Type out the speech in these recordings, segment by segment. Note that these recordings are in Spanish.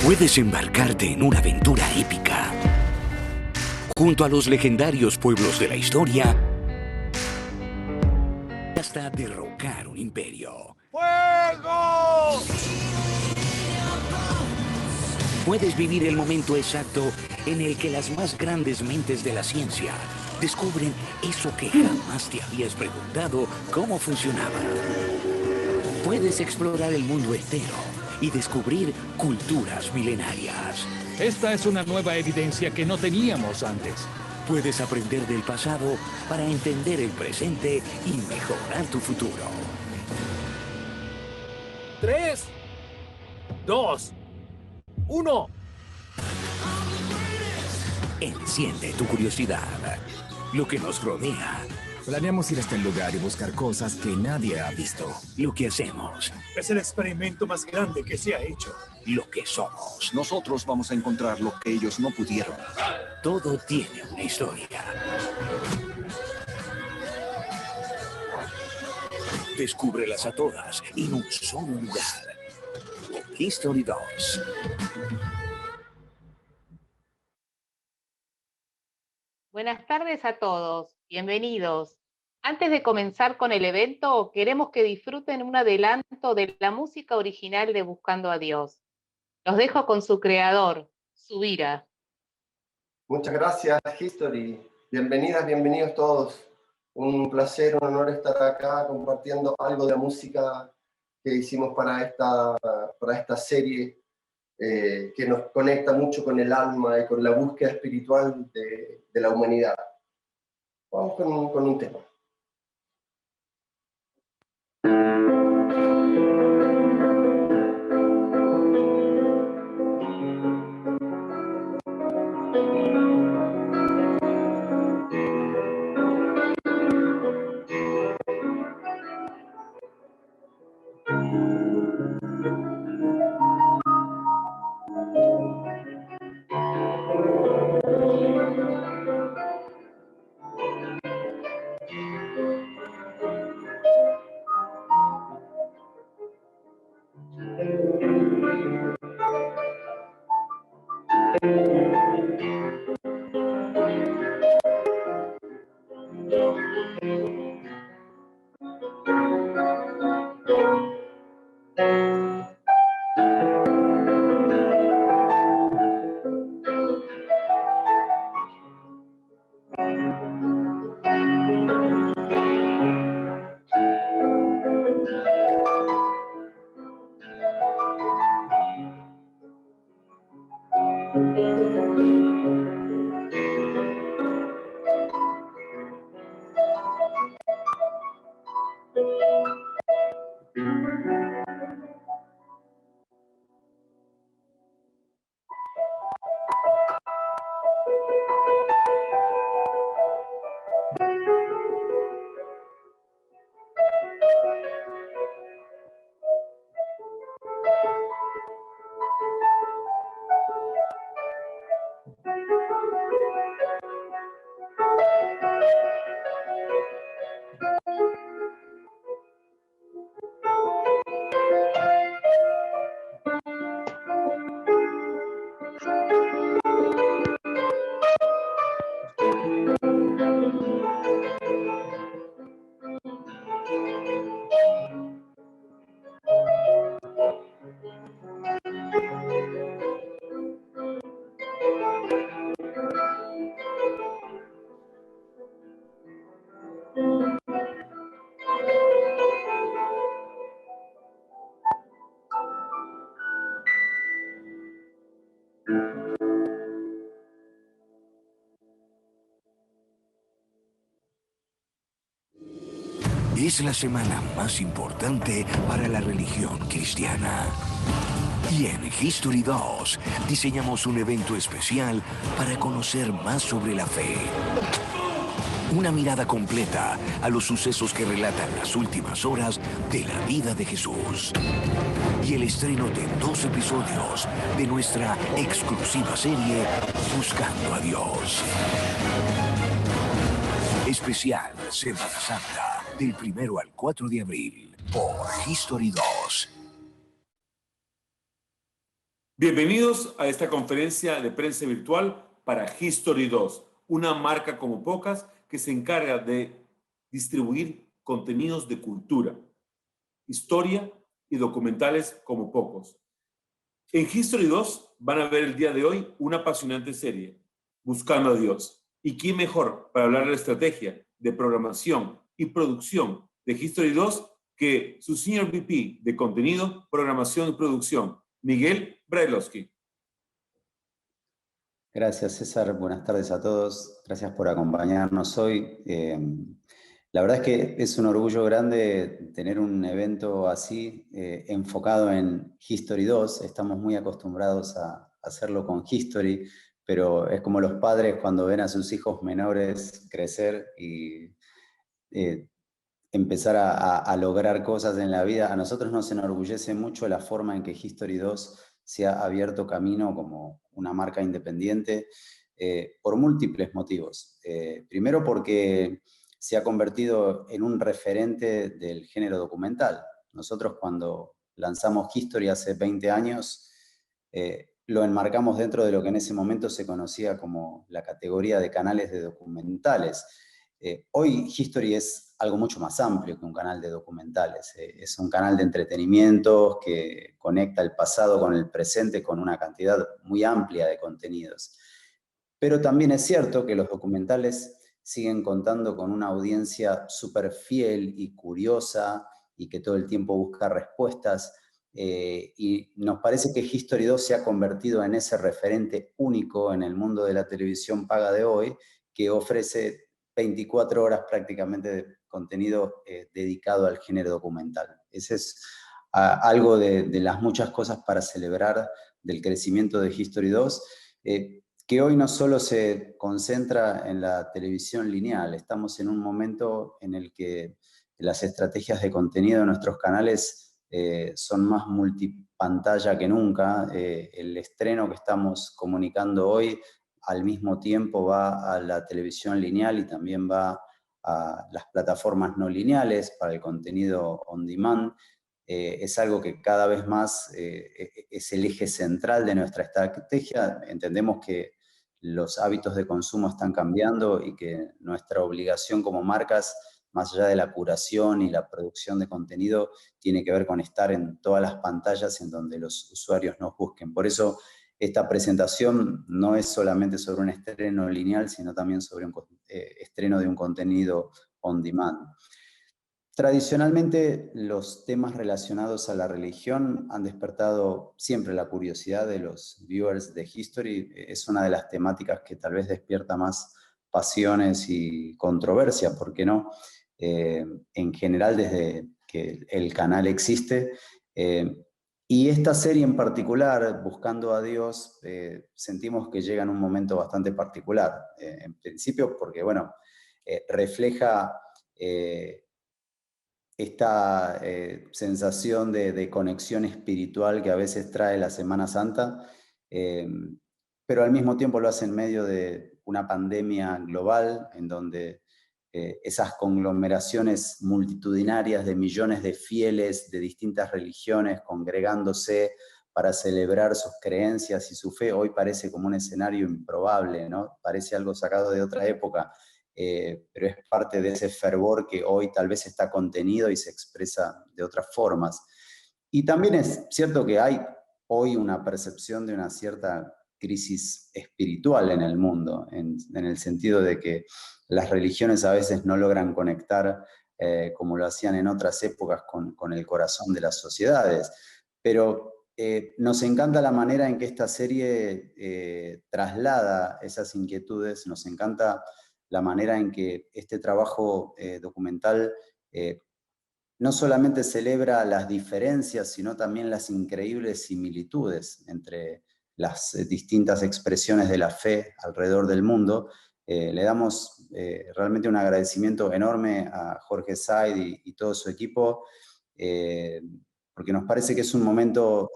Puedes embarcarte en una aventura épica junto a los legendarios pueblos de la historia hasta derrocar un imperio. ¡Fuego! Puedes vivir el momento exacto en el que las más grandes mentes de la ciencia descubren eso que jamás te habías preguntado cómo funcionaba. Puedes explorar el mundo entero y descubrir culturas milenarias. Esta es una nueva evidencia que no teníamos antes. Puedes aprender del pasado para entender el presente y mejorar tu futuro. 3, 2, 1. Enciende tu curiosidad. Lo que nos rodea. Planeamos ir a este lugar y buscar cosas que nadie ha visto. Lo que hacemos. Es el experimento más grande que se ha hecho. Lo que somos. Nosotros vamos a encontrar lo que ellos no pudieron. Todo tiene una historia. Descúbrelas a todas en un solo lugar. History 2. Buenas tardes a todos, bienvenidos. Antes de comenzar con el evento, queremos que disfruten un adelanto de la música original de Buscando a Dios. Los dejo con su creador, Subira. Muchas gracias, History. Bienvenidas, bienvenidos todos. Un placer, un honor estar acá compartiendo algo de la música que hicimos para esta serie que nos conecta mucho con el alma y con la búsqueda espiritual de la humanidad. Vamos con un tema. Es la semana más importante para la religión cristiana. Y en History 2 diseñamos un evento especial para conocer más sobre la fe. Una mirada completa a los sucesos que relatan las últimas horas de la vida de Jesús. Y el estreno de 2 episodios de nuestra exclusiva serie Buscando a Dios. Especial Semana Santa, del 1 al 4 de abril, por History 2. Bienvenidos a esta conferencia de prensa virtual para History 2, una marca como pocas que se encarga de distribuir contenidos de cultura, historia y documentales como pocos. En History 2 van a ver el día de hoy una apasionante serie, Buscando a Dios. ¿Y quién mejor para hablar de la estrategia, de programación y producción de History 2 que su Senior VP de contenido, programación y producción, Miguel Brailovsky? Gracias, César. Buenas tardes a todos. Gracias por acompañarnos hoy. La verdad es que es un orgullo grande tener un evento así enfocado en History 2. Estamos muy acostumbrados a hacerlo con History, pero es como los padres cuando ven a sus hijos menores crecer y empezar a lograr cosas en la vida. A nosotros nos enorgullece mucho la forma en que History 2 se ha abierto camino como una marca independiente por múltiples motivos. Primero porque se ha convertido en un referente del género documental. Nosotros cuando lanzamos History hace 20 años, lo enmarcamos dentro de lo que en ese momento se conocía como la categoría de canales de documentales. Hoy History es algo mucho más amplio que un canal de documentales. Es un canal de entretenimiento que conecta el pasado con el presente con una cantidad muy amplia de contenidos. Pero también es cierto que los documentales siguen contando con una audiencia súper fiel y curiosa y que todo el tiempo busca respuestas. Y nos parece que History 2 se ha convertido en ese referente único en el mundo de la televisión paga de hoy, que ofrece 24 horas prácticamente de contenido dedicado al género documental. Ese es algo de las muchas cosas para celebrar del crecimiento de History 2, que hoy no solo se concentra en la televisión lineal. Estamos en un momento en el que las estrategias de contenido de nuestros canales son más multipantalla que nunca. El estreno que estamos comunicando hoy al mismo tiempo va a la televisión lineal y también va a las plataformas no lineales para el contenido on demand. Es algo que cada vez más es el eje central de nuestra estrategia. Entendemos que los hábitos de consumo están cambiando y que nuestra obligación como marcas, más allá de la curación y la producción de contenido, tiene que ver con estar en todas las pantallas en donde los usuarios nos busquen. Por eso, esta presentación no es solamente sobre un estreno lineal, sino también sobre un estreno de un contenido on demand. Tradicionalmente, los temas relacionados a la religión han despertado siempre la curiosidad de los viewers de History. Es una de las temáticas que tal vez despierta más pasiones y controversia, ¿por qué no? En general, desde que el canal existe. Y esta serie en particular, Buscando a Dios, sentimos que llega en un momento bastante particular. En principio porque, bueno, refleja esta sensación de conexión espiritual que a veces trae la Semana Santa, pero al mismo tiempo lo hace en medio de una pandemia global en donde esas conglomeraciones multitudinarias de millones de fieles de distintas religiones congregándose para celebrar sus creencias y su fe, hoy parece como un escenario improbable, ¿no? Parece algo sacado de otra época, pero es parte de ese fervor que hoy tal vez está contenido y se expresa de otras formas. Y también es cierto que hay hoy una percepción de una cierta crisis espiritual en el mundo, en el sentido de que las religiones a veces no logran conectar como lo hacían en otras épocas con el corazón de las sociedades. Pero nos encanta la manera en que esta serie traslada esas inquietudes, nos encanta la manera en que este trabajo documental no solamente celebra las diferencias, sino también las increíbles similitudes entre las distintas expresiones de la fe alrededor del mundo. Le damos realmente un agradecimiento enorme a Jorge Said y todo su equipo, porque nos parece que es un momento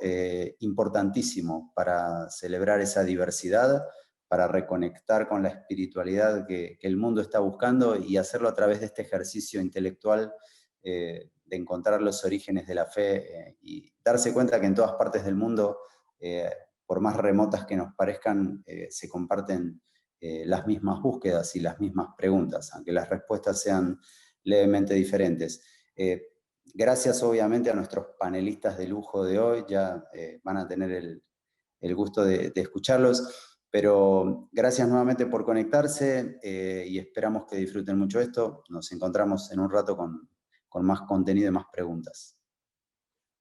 importantísimo para celebrar esa diversidad, para reconectar con la espiritualidad que el mundo está buscando y hacerlo a través de este ejercicio intelectual de encontrar los orígenes de la fe y darse cuenta que en todas partes del mundo por más remotas que nos parezcan, se comparten las mismas búsquedas y las mismas preguntas, aunque las respuestas sean levemente diferentes. Gracias obviamente a nuestros panelistas de lujo de hoy, ya van a tener el gusto de escucharlos, pero gracias nuevamente por conectarse y esperamos que disfruten mucho esto. Nos encontramos en un rato con más contenido y más preguntas.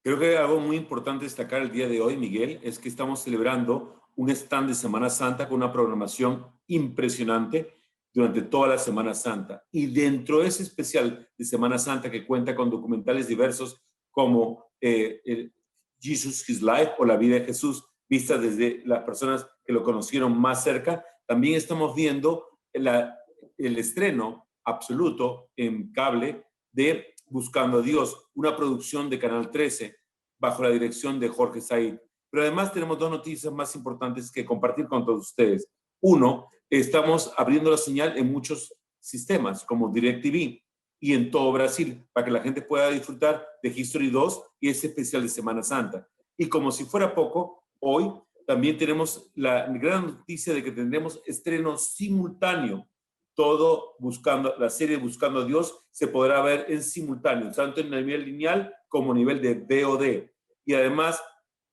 Creo que algo muy importante destacar el día de hoy, Miguel, es que estamos celebrando un stand de Semana Santa con una programación impresionante durante toda la Semana Santa. Y dentro de ese especial de Semana Santa que cuenta con documentales diversos como Jesus, His Life, o La vida de Jesús, vista desde las personas que lo conocieron más cerca, también estamos viendo el estreno absoluto en cable de Buscando a Dios, una producción de Canal 13 bajo la dirección de Jorge Said. Pero además tenemos dos noticias más importantes que compartir con todos ustedes. Uno, estamos abriendo la señal en muchos sistemas como DirecTV y en todo Brasil para que la gente pueda disfrutar de History 2 y ese especial de Semana Santa. Y como si fuera poco, hoy también tenemos la gran noticia de que tendremos estreno simultáneo. Todo la serie Buscando a Dios se podrá ver en simultáneo, tanto en nivel lineal como a nivel de VOD. Y además,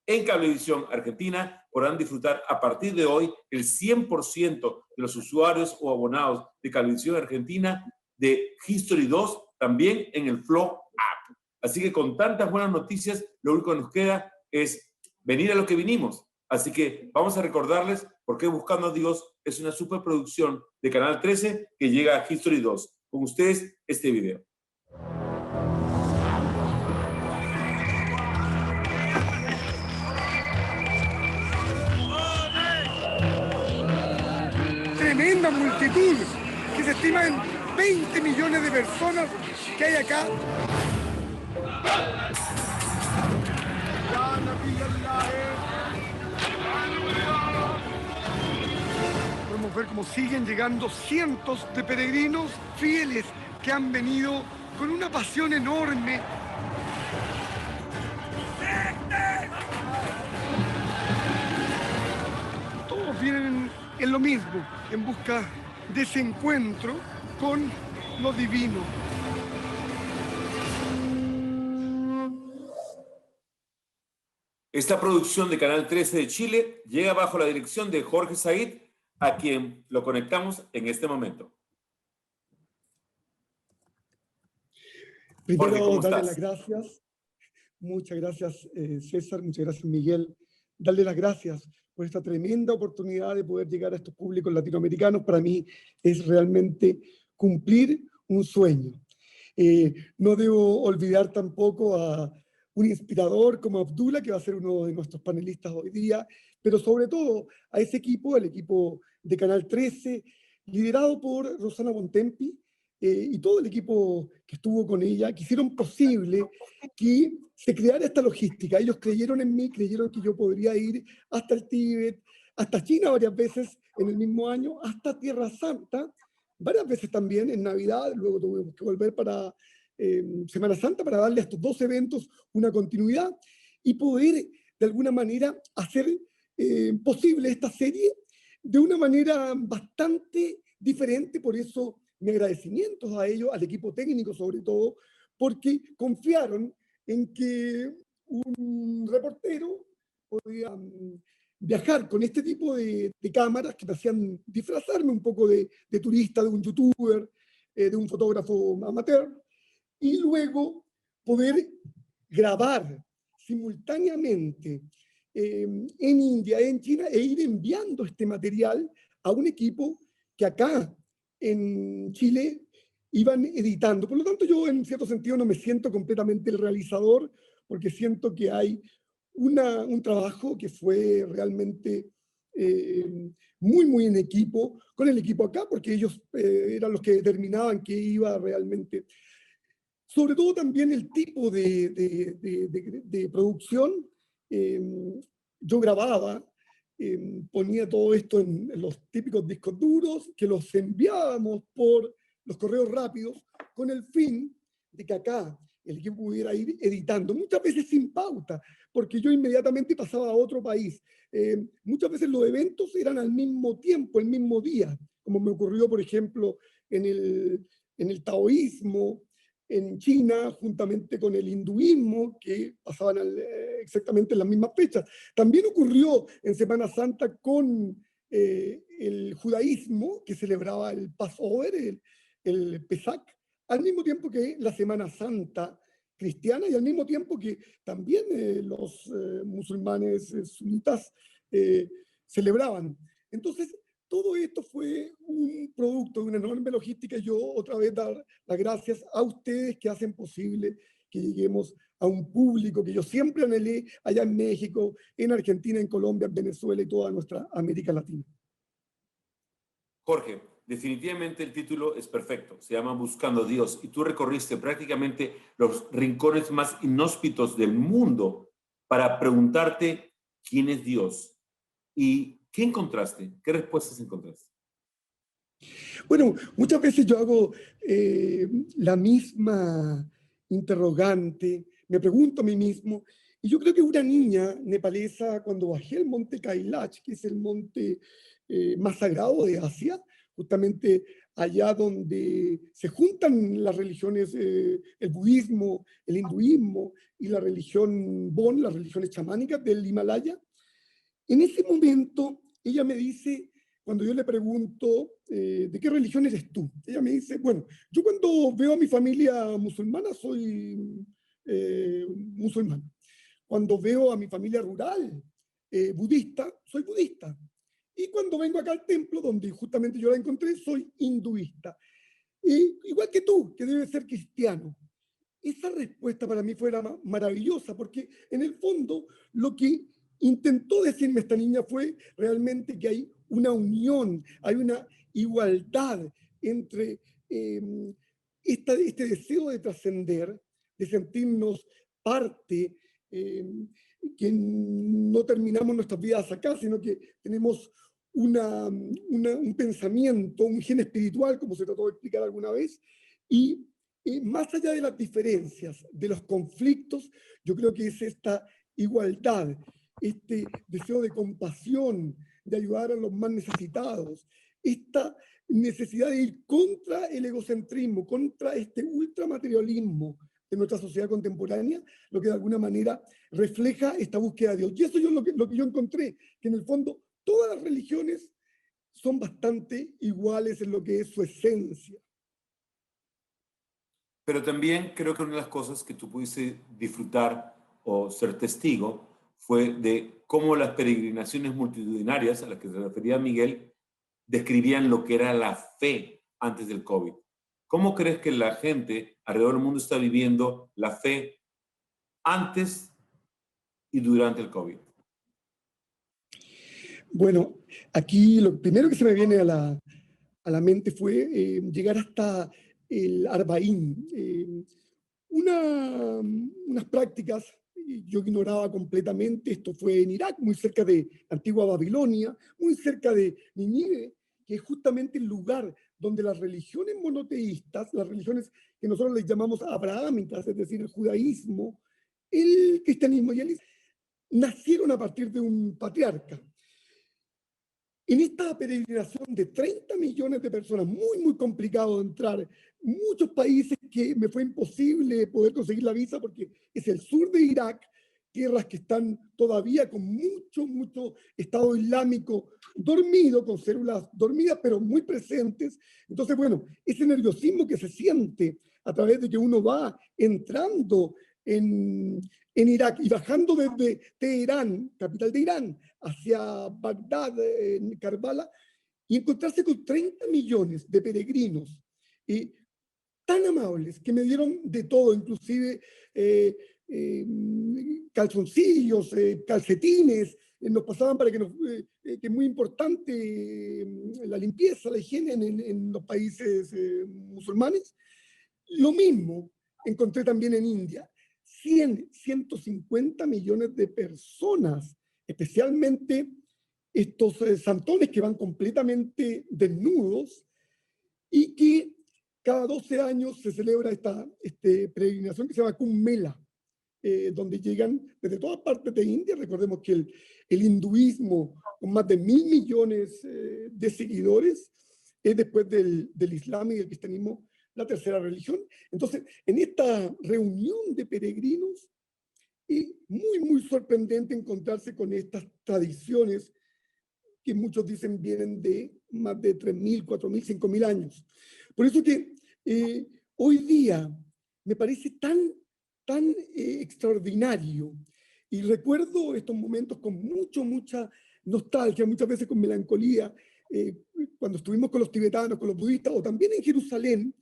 en Cablevisión Argentina podrán disfrutar a partir de hoy el 100% de los usuarios o abonados de Cablevisión Argentina de History 2 también en el Flow App. Así que con tantas buenas noticias, lo único que nos queda es venir a lo que vinimos. Así que vamos a recordarles por qué Buscando a Dios es una superproducción de Canal 13 que llega a History 2. Con ustedes, este video. Tremenda multitud, que se estima en 20 millones de personas que hay acá. Podemos ver cómo siguen llegando cientos de peregrinos fieles que han venido con una pasión enorme. Todos vienen en lo mismo, en busca de ese encuentro con lo divino. Esta producción de Canal 13 de Chile llega bajo la dirección de Jorge Said, a quien lo conectamos en este momento. Primero, Jorge, darle las gracias. Muchas gracias, César. Muchas gracias, Miguel. Darle las gracias por esta tremenda oportunidad de poder llegar a estos públicos latinoamericanos. Para mí es realmente cumplir un sueño. No debo olvidar tampoco a un inspirador como Abdullah, que va a ser uno de nuestros panelistas hoy día, pero sobre todo a ese equipo, el equipo de Canal 13, liderado por Rosana Bontempi, y todo el equipo que estuvo con ella, que hicieron posible que se creara esta logística. Ellos creyeron en mí, creyeron que yo podría ir hasta el Tíbet, hasta China varias veces en el mismo año, hasta Tierra Santa, varias veces también en Navidad, luego tuvimos que volver para Semana Santa para darle a estos dos eventos una continuidad y poder de alguna manera hacer posible esta serie de una manera bastante diferente. Por eso mi agradecimientos a ellos, al equipo técnico sobre todo, porque confiaron en que un reportero podía viajar con este tipo de cámaras que me hacían disfrazarme un poco de turista, de un youtuber, de un fotógrafo amateur, y luego poder grabar simultáneamente en India, en China, e ir enviando este material a un equipo que acá en Chile iban editando. Por lo tanto, yo en cierto sentido no me siento completamente el realizador, porque siento que hay un trabajo que fue realmente muy en equipo, con el equipo acá, porque ellos eran los que determinaban qué iba realmente. Sobre todo también el tipo de producción. Yo grababa, ponía todo esto en los típicos discos duros, que los enviábamos por los correos rápidos, con el fin de que acá, el equipo pudiera ir editando, muchas veces sin pauta, porque yo inmediatamente pasaba a otro país. Muchas veces los eventos eran al mismo tiempo, el mismo día, como me ocurrió, por ejemplo, en el taoísmo, en China, juntamente con el hinduismo, que pasaban exactamente en las mismas fechas. También ocurrió en Semana Santa con el judaísmo, que celebraba el Passover, el Pesach, al mismo tiempo que la Semana Santa cristiana y al mismo tiempo que también los musulmanes sunitas celebraban. Entonces, todo esto fue un producto de una enorme logística. Yo otra vez dar las gracias a ustedes que hacen posible que lleguemos a un público que yo siempre anhelé allá en México, en Argentina, en Colombia, en Venezuela y toda nuestra América Latina. Jorge, definitivamente el título es perfecto. Se llama Buscando a Dios y tú recorriste prácticamente los rincones más inhóspitos del mundo para preguntarte quién es Dios y ¿qué encontraste? ¿Qué respuestas encontraste? Bueno, muchas veces yo hago la misma interrogante, me pregunto a mí mismo, y yo creo que una niña nepalesa, cuando bajé el monte Kailash, que es el monte más sagrado de Asia, justamente allá donde se juntan las religiones, el budismo, el hinduismo y la religión Bon, las religiones chamánicas del Himalaya, en ese momento ella me dice, cuando yo le pregunto, ¿de qué religión eres tú? Ella me dice, bueno, yo cuando veo a mi familia musulmana soy musulmana. Cuando veo a mi familia rural budista, soy budista. Y cuando vengo acá al templo, donde justamente yo la encontré, soy hinduista. Igual que tú, que debes ser cristiano. Esa respuesta para mí fue maravillosa, porque en el fondo lo que intentó decirme esta niña fue realmente que hay una unión, hay una igualdad entre este deseo de trascender, de sentirnos parte, que no terminamos nuestras vidas acá, sino que tenemos un pensamiento, un gen espiritual, como se trató de explicar alguna vez, y más allá de las diferencias, de los conflictos, yo creo que es esta igualdad, este deseo de compasión, de ayudar a los más necesitados, esta necesidad de ir contra el egocentrismo, contra este ultramaterialismo de nuestra sociedad contemporánea, lo que de alguna manera refleja esta búsqueda de Dios. Y eso es lo que yo encontré, que en el fondo todas las religiones son bastante iguales en lo que es su esencia. Pero también creo que una de las cosas que tú pudiste disfrutar o ser testigo fue de cómo las peregrinaciones multitudinarias a las que se refería Miguel describían lo que era la fe antes del COVID. ¿Cómo crees que la gente alrededor del mundo está viviendo la fe antes y durante el COVID? Bueno, aquí lo primero que se me viene a la mente fue llegar hasta el Arbaín, unas prácticas yo ignoraba completamente. Esto fue en Irak, muy cerca de antigua Babilonia, muy cerca de Nínive, que es justamente el lugar donde las religiones monoteístas, las religiones que nosotros les llamamos abrahámicas, es decir, el judaísmo, el cristianismo y el islam, nacieron a partir de un patriarca. En esta peregrinación de 30 millones de personas, muy complicado de entrar, muchos países que me fue imposible poder conseguir la visa porque es el sur de Irak, tierras que están todavía con mucho Estado Islámico dormido, con células dormidas, pero muy presentes. Entonces, bueno, ese nerviosismo que se siente a través de que uno va entrando en Irak y bajando desde Teherán, capital de Irán, hacia Bagdad, en Karbala, y encontrarse con 30 millones de peregrinos tan amables que me dieron de todo, inclusive calzoncillos, calcetines, nos pasaban para que que es muy importante la limpieza, la higiene en los países musulmanes. Lo mismo encontré también en India. 150 millones de personas, especialmente estos santones que van completamente desnudos y que cada 12 años se celebra esta peregrinación que se llama Kumbh Mela, donde llegan desde todas partes de India. Recordemos que el hinduismo, con más de 1.000 millones de seguidores, es después del Islam y del cristianismo la tercera religión. Entonces, en esta reunión de peregrinos, es muy sorprendente encontrarse con estas tradiciones que muchos dicen vienen de más de 3.000, 4.000, 5.000 años. Por eso que hoy día me parece tan extraordinario, y recuerdo estos momentos con mucha nostalgia, muchas veces con melancolía, cuando estuvimos con los tibetanos, con los budistas, o también en Jerusalén,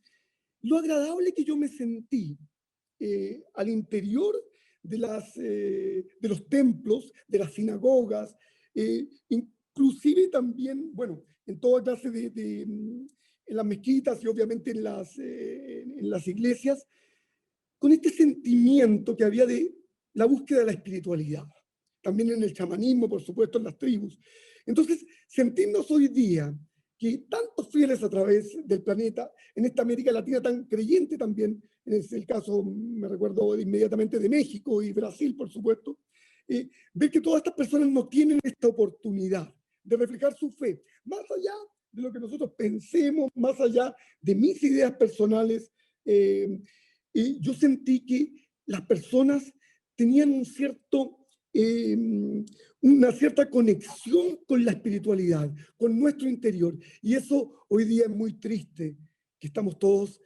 lo agradable que yo me sentí al interior de los templos, de las sinagogas, inclusive también, bueno, en toda clase en las mezquitas y obviamente en las iglesias, con este sentimiento que había de la búsqueda de la espiritualidad. También en el chamanismo, por supuesto, en las tribus. Entonces, sentirnos hoy día que tantos fieles a través del planeta, en esta América Latina tan creyente también, en el caso, me recuerdo inmediatamente de México y Brasil, por supuesto, ver que todas estas personas no tienen esta oportunidad de reflejar su fe, más allá de lo que nosotros pensemos, más allá de mis ideas personales. Y yo sentí que las personas tenían una cierta conexión con la espiritualidad, con nuestro interior. Y eso hoy día es muy triste, que estamos todos,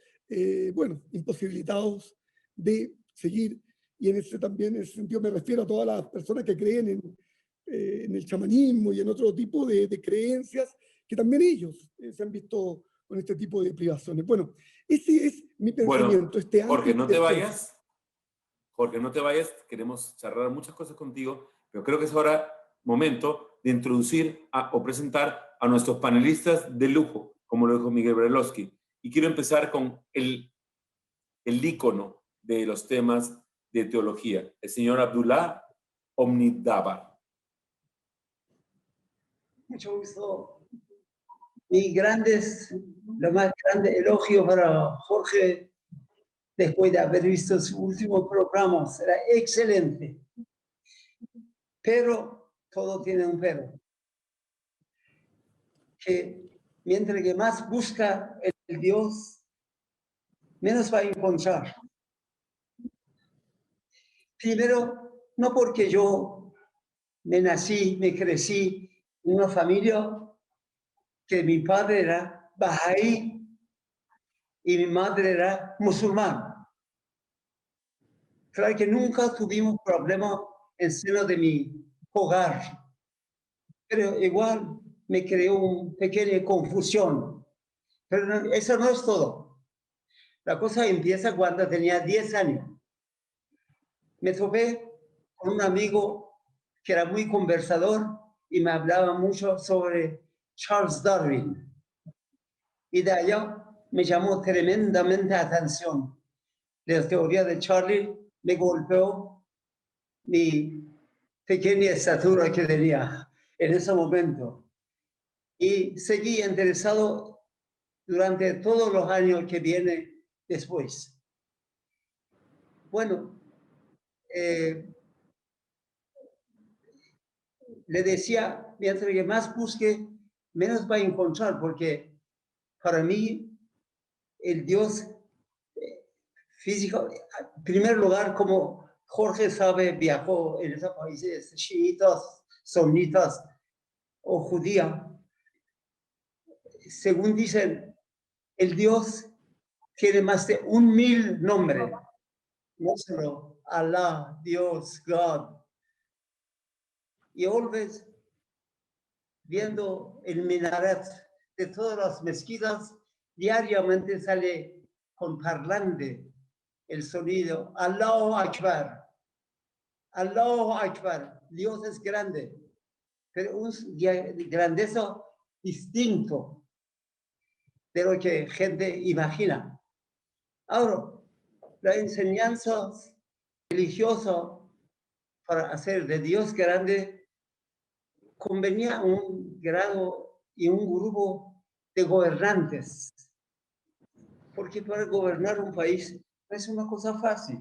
imposibilitados de seguir. Y en ese sentido me refiero a todas las personas que creen en el chamanismo y en otro tipo de creencias, que también ellos se han visto con este tipo de privaciones. Bueno, ese es mi pensamiento. Bueno, Jorge, no te vayas. Jorge, no te vayas. Queremos charlar muchas cosas contigo, pero creo que es ahora momento de introducir o presentar a nuestros panelistas de lujo, como lo dijo Miguel Brailovsky. Y quiero empezar con el ícono de los temas de teología, el señor Abdullah Omnidabar. Mucho gusto. Lo más grande elogio para Jorge, después de haber visto su último programa, será excelente. Pero todo tiene un pero. Que mientras que más busca el Dios, menos va a encontrar. Primero, no porque yo me crecí en una familia que mi padre era bahá'í y mi madre era musulmana. Claro que nunca tuvimos problema en seno de mi hogar, pero igual me creó una pequeña confusión. Pero eso no es todo. La cosa empieza cuando tenía 10 años. Me topé con un amigo que era muy conversador y me hablaba mucho sobre Charles Darwin. Y de allá me llamó tremendamente la atención. La teoría de Charlie me golpeó mi pequeña estatura que tenía en ese momento. Y seguí interesado durante todos los años que vienen después. Bueno, le decía, mientras que más busque, menos va a encontrar, porque para mí el Dios físico, en primer lugar, como Jorge sabe, viajó en esos países chiitas, sunitas o judía. Según dicen, el Dios tiene más de 1.000 nombres. No solo Allah, Dios, God. Y always viendo el minaret de todas las mezquitas, diariamente sale con parlante el sonido Allahu Akbar. Allahu Akbar. Dios es grande, pero un grandeza distinto de lo que gente imagina. Ahora, la enseñanza religiosa para hacer de Dios grande convenía un grado y un grupo de gobernantes. porque para gobernar un país no es una cosa fácil.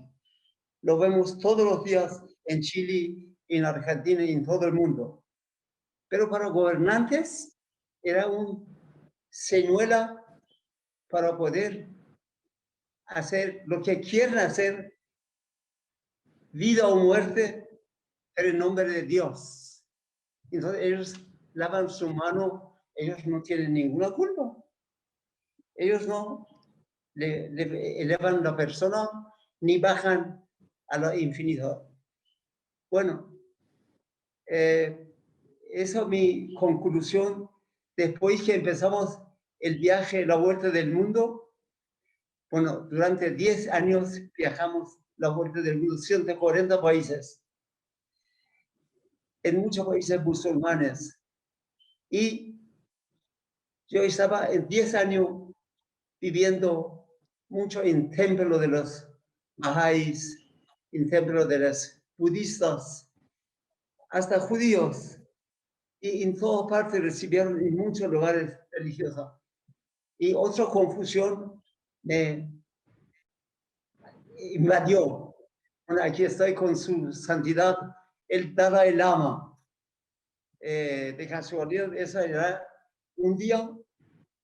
Lo vemos todos los días en Chile, en Argentina y en todo el mundo. Pero para gobernantes era un señuela para poder hacer lo que quieren hacer, vida o muerte, pero en nombre de Dios. Entonces ellos lavan su mano, ellos no tienen ninguna culpa. Ellos no le elevan la persona ni bajan a lo infinito. Bueno, esa es mi conclusión. Después que empezamos el viaje, la vuelta del mundo, bueno, durante 10 años viajamos la vuelta del mundo, 140 países, en muchos países musulmanes. Y yo estaba en 10 años viviendo mucho en templos de los Bahá'ís, en templos de los budistas, hasta judíos. Y en todas partes recibieron en muchos lugares religiosos. Y otra confusión me invadió. Bueno, aquí estoy con su santidad, el Dalai Lama. De casualidad, ese era un día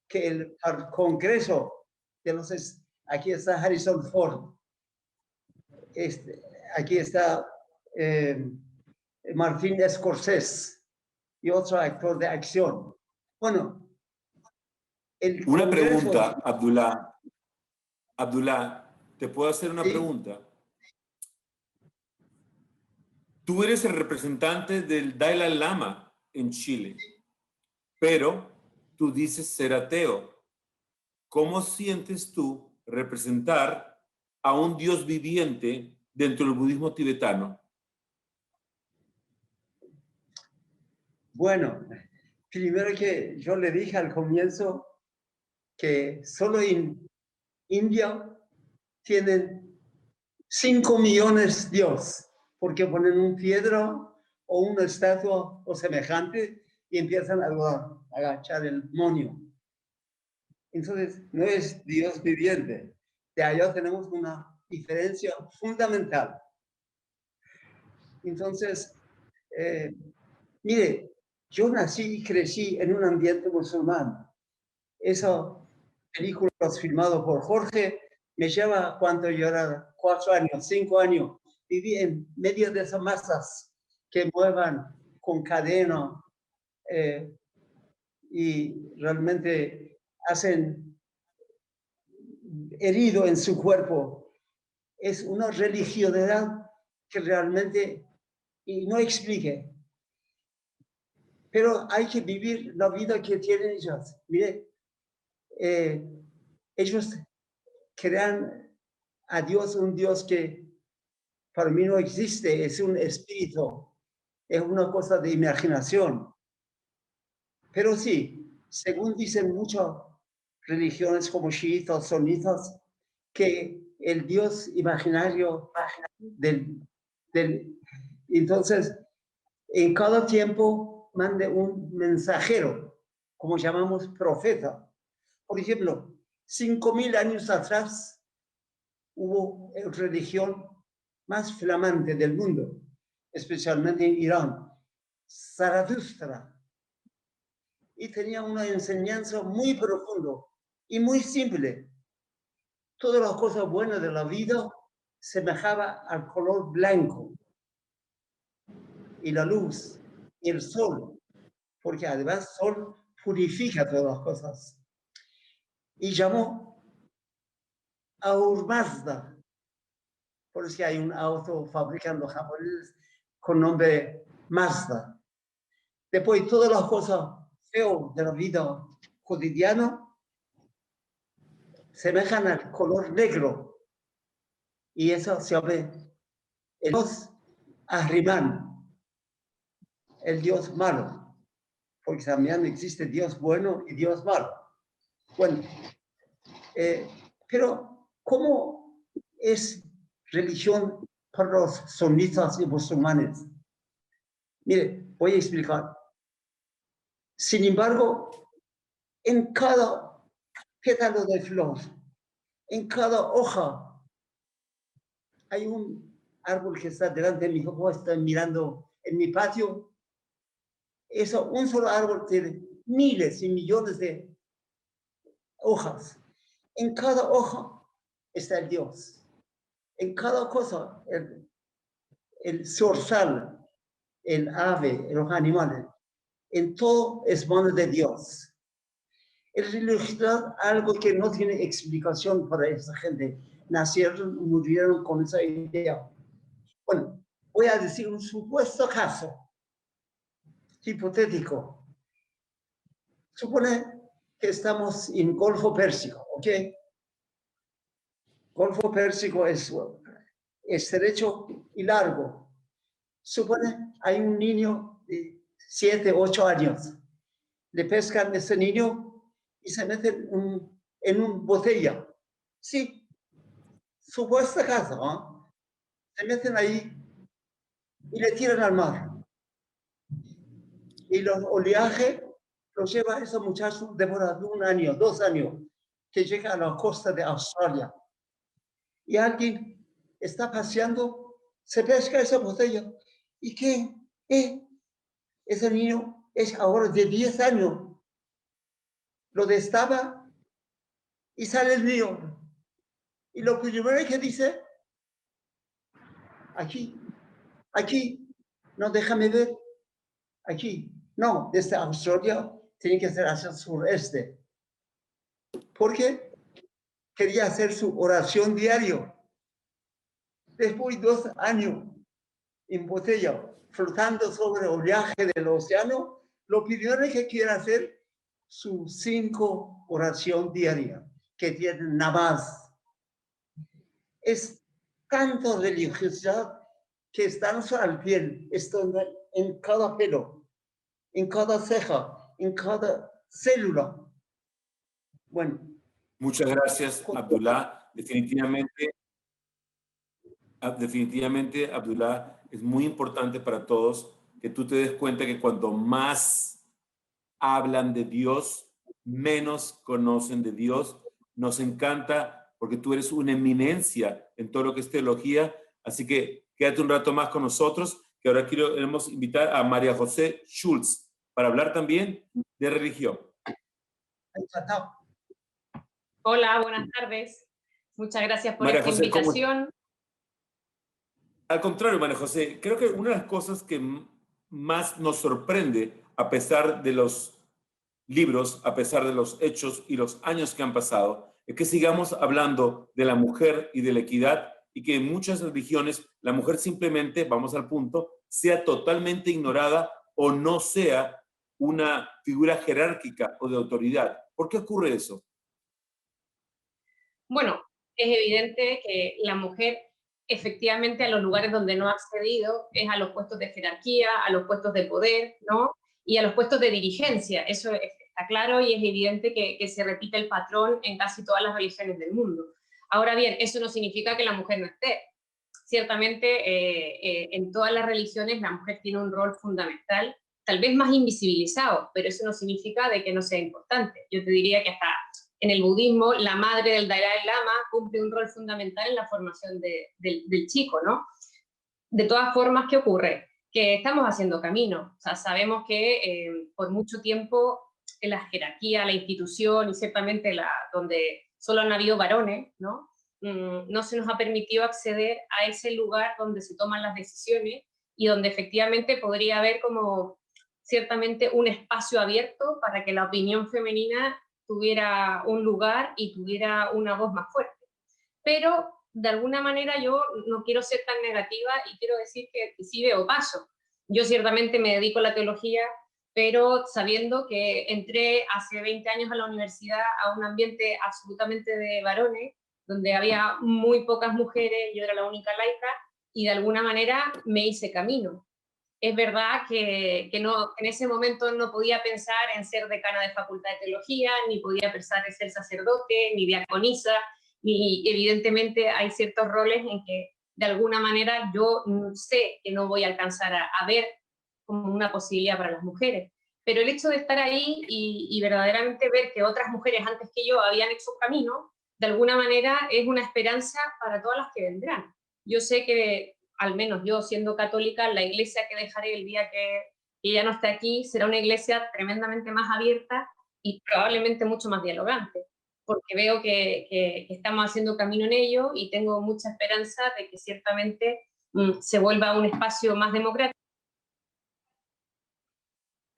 que el Congreso de los... Aquí está Harrison Ford. Aquí está Martin Scorsese y otro actor de acción. Bueno, una pregunta, Abdullah. Abdullah, ¿te puedo hacer una pregunta? Tú eres el representante del Dalai Lama en Chile, pero tú dices ser ateo. ¿Cómo sientes tú representar a un Dios viviente dentro del budismo tibetano? Bueno, primero que yo le dije al comienzo que solo en India tienen 5 millones de dioses, porque ponen un piedra o una estatua o semejante y empiezan a agachar el monio. Entonces, no es Dios viviente. De allá tenemos una diferencia fundamental. Entonces, mire, yo nací y crecí en un ambiente musulmán. Esa película filmada por Jorge me lleva cuando yo era 4 años, 5 años. Viví en medio de esas masas que muevan con cadena y realmente hacen herido en su cuerpo. Es una religiosidad que realmente y no explique. Pero hay que vivir la vida que tienen ellos. Mire, ellos crean a Dios un Dios que para mí no existe, es un espíritu, es una cosa de imaginación. Pero sí, según dicen muchas religiones como chiitas, sunitas, que el Dios imaginario entonces, en cada tiempo mande un mensajero, como llamamos profeta. Por ejemplo, 5.000 años atrás hubo religión más flamante del mundo, especialmente en Irán, Zaratustra. Y tenía una enseñanza muy profunda y muy simple. Todas las cosas buenas de la vida semejaba al color blanco. Y la luz, y el sol, porque además el sol purifica todas las cosas. Y llamó a Mazda, por eso hay un auto fabricando japonés con nombre Mazda. Después todas las cosas feas de la vida cotidiana semejan al color negro. Y eso se llama el Dios Ahriman, el Dios malo, porque también existe Dios bueno y Dios malo. Bueno, pero ¿cómo es religión para los sunitas y musulmanes? Mire, voy a explicar. Sin embargo, en cada pétalo de flor En cada hoja hay un árbol que está delante de mi ojo, está mirando en mi patio. Eso, un solo árbol tiene miles y millones de hojas. En cada hoja está el Dios. En cada cosa, el zorzal, el ave, los animales, en todo es mano de Dios. En religiosidad, algo que no tiene explicación para esa gente. Nacieron, murieron con esa idea. Bueno, voy a decir un supuesto caso hipotético. Supone que estamos en Golfo Pérsico, ¿ok? Golfo Pérsico es estrecho y largo. Supone hay un niño de 7, 8 años. Le pescan a ese niño y se meten en una botella. Sí, supuesta casa, ¿no? Se meten ahí y le tiran al mar. Y los oleajes los lleva a ese muchacho, demora 1 año, 2 años, que llega a la costa de Australia. Y alguien está paseando, se pesca esa botella. ¿Y qué? Ese niño es ahora de 10 años. Lo destapa y sale el niño. Y lo primero que dice, aquí, no, déjame ver, aquí. No, desde Australia tiene que ser hacia el sureste. Porque quería hacer su oración diario. Después de 2 años en botella, flotando sobre el oleaje del océano, lo primero que quiere hacer su 5 oración diaria, que tiene namaz. Es tanto religiosidad que están al piel, están en cada pelo, en cada ceja, en cada célula. Bueno. Muchas gracias, Abdullah. Definitivamente, Abdullah, es muy importante para todos que tú te des cuenta que cuanto más hablan de Dios, menos conocen de Dios. Nos encanta porque tú eres una eminencia en todo lo que es teología, así que quédate un rato más con nosotros, que ahora queremos invitar a María José Schultz para hablar también de religión. Hola, buenas tardes. Muchas gracias por esta invitación. Al contrario, María José, creo que una de las cosas que más nos sorprende, a pesar de los libros, a pesar de los hechos y los años que han pasado, es que sigamos hablando de la mujer y de la equidad y que en muchas religiones la mujer simplemente, vamos al punto, sea totalmente ignorada o no sea una figura jerárquica o de autoridad. ¿Por qué ocurre eso? Bueno, es evidente que la mujer efectivamente a los lugares donde no ha accedido es a los puestos de jerarquía, a los puestos de poder, ¿no? Y a los puestos de dirigencia. Eso está claro y es evidente que se repite el patrón en casi todas las religiones del mundo. Ahora bien, eso no significa que la mujer no esté. Ciertamente, en todas las religiones la mujer tiene un rol fundamental, tal vez más invisibilizado, pero eso no significa de que no sea importante. Yo te diría que hasta en el budismo, la madre del Dalai Lama cumple un rol fundamental en la formación del chico, ¿no? De todas formas, ¿qué ocurre? Que estamos haciendo camino. O sea, sabemos que por mucho tiempo en la jerarquía, la institución y ciertamente donde solo han habido varones, ¿no? No se nos ha permitido acceder a ese lugar donde se toman las decisiones y donde efectivamente podría haber como ciertamente un espacio abierto para que la opinión femenina tuviera un lugar y tuviera una voz más fuerte. Pero, de alguna manera, yo no quiero ser tan negativa y quiero decir que sí veo paso. Yo ciertamente me dedico a la teología, pero sabiendo que entré hace 20 años a la universidad a un ambiente absolutamente de varones, donde había muy pocas mujeres, yo era la única laica, y de alguna manera me hice camino. Es verdad que no, en ese momento no podía pensar en ser decana de facultad de teología, ni podía pensar en ser sacerdote, ni diaconisa, ni evidentemente hay ciertos roles en que de alguna manera yo sé que no voy a alcanzar a ver como una posibilidad para las mujeres. Pero el hecho de estar ahí y verdaderamente ver que otras mujeres antes que yo habían hecho un camino, de alguna manera es una esperanza para todas las que vendrán. Yo sé que, al menos yo siendo católica, la iglesia que dejaré el día que ella no esté aquí será una iglesia tremendamente más abierta y probablemente mucho más dialogante, porque veo que estamos haciendo camino en ello y tengo mucha esperanza de que ciertamente se vuelva un espacio más democrático.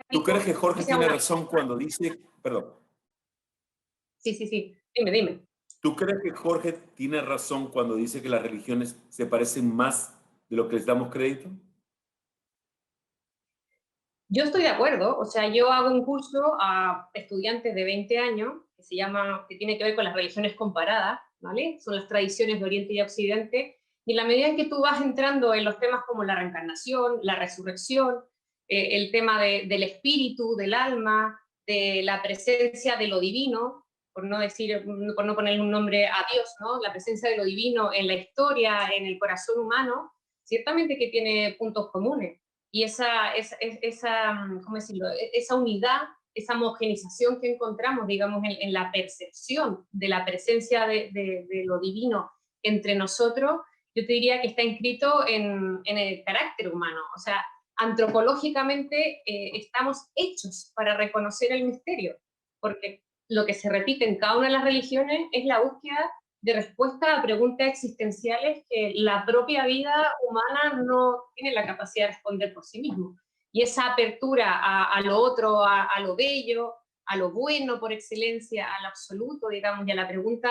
¿Tú crees que Jorge tiene razón cuando dice, perdón? Sí, dime. ¿Tú crees que Jorge tiene razón cuando dice que las religiones se parecen más de lo que les damos crédito? Yo estoy de acuerdo, o sea, yo hago un curso a estudiantes de 20 años que tiene que ver con las religiones comparadas, ¿vale? Son las tradiciones de Oriente y Occidente, y en la medida en que tú vas entrando en los temas como la reencarnación, la resurrección, el tema del espíritu, del alma, de la presencia de lo divino, por no ponerle un nombre a Dios, ¿no? La presencia de lo divino en la historia, en el corazón humano, ciertamente que tiene puntos comunes. Y esa ¿cómo decirlo? Esa unidad, esa homogenización que encontramos, digamos, en la percepción de la presencia de lo divino entre nosotros, yo te diría que está inscrito en el carácter humano. O sea, antropológicamente estamos hechos para reconocer el misterio, porque lo que se repite en cada una de las religiones es la búsqueda de respuesta a preguntas existenciales que la propia vida humana no tiene la capacidad de responder por sí mismo. Y esa apertura a lo otro, a lo bello, a lo bueno por excelencia, al absoluto, digamos, y a la pregunta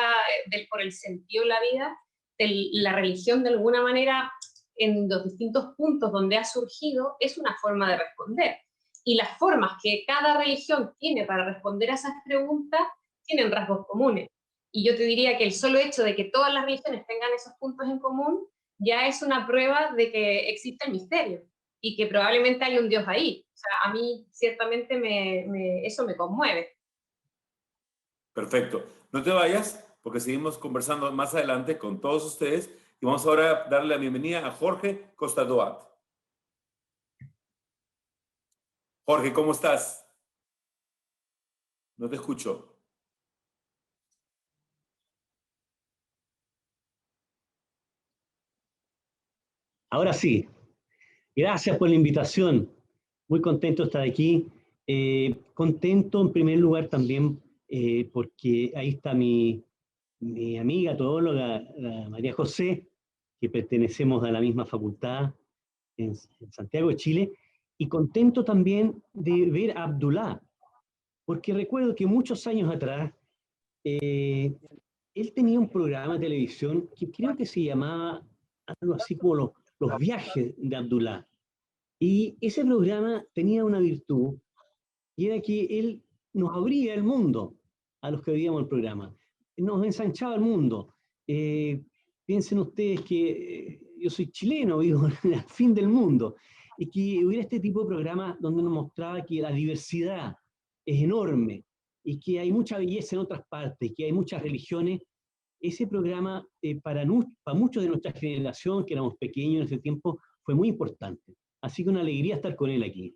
por el sentido de la vida, la religión de alguna manera, en los distintos puntos donde ha surgido, es una forma de responder. Y las formas que cada religión tiene para responder a esas preguntas tienen rasgos comunes. Y yo te diría que el solo hecho de que todas las religiones tengan esos puntos en común ya es una prueba de que existe el misterio y que probablemente hay un Dios ahí. O sea, a mí ciertamente eso me conmueve. Perfecto. No te vayas, porque seguimos conversando más adelante con todos ustedes y vamos ahora a darle la bienvenida a Jorge Costadoat. Jorge, ¿cómo estás? No te escucho. Ahora sí, gracias por la invitación. Muy contento de estar aquí. Contento en primer lugar también porque ahí está mi amiga teóloga, la María José, que pertenecemos a la misma facultad en Santiago de Chile. Y contento también de ver a Abdullah, porque recuerdo que muchos años atrás él tenía un programa de televisión que creo que se llamaba algo así como los viajes de Abdullah. Y ese programa tenía una virtud, y era que él nos abría el mundo a los que veíamos el programa. Nos ensanchaba el mundo. Piensen ustedes que yo soy chileno, vivo en el fin del mundo, y que hubiera este tipo de programa donde nos mostraba que la diversidad es enorme, y que hay mucha belleza en otras partes, que hay muchas religiones. Ese programa, para muchos de nuestra generación, que éramos pequeños en ese tiempo, fue muy importante. Así que una alegría estar con él aquí.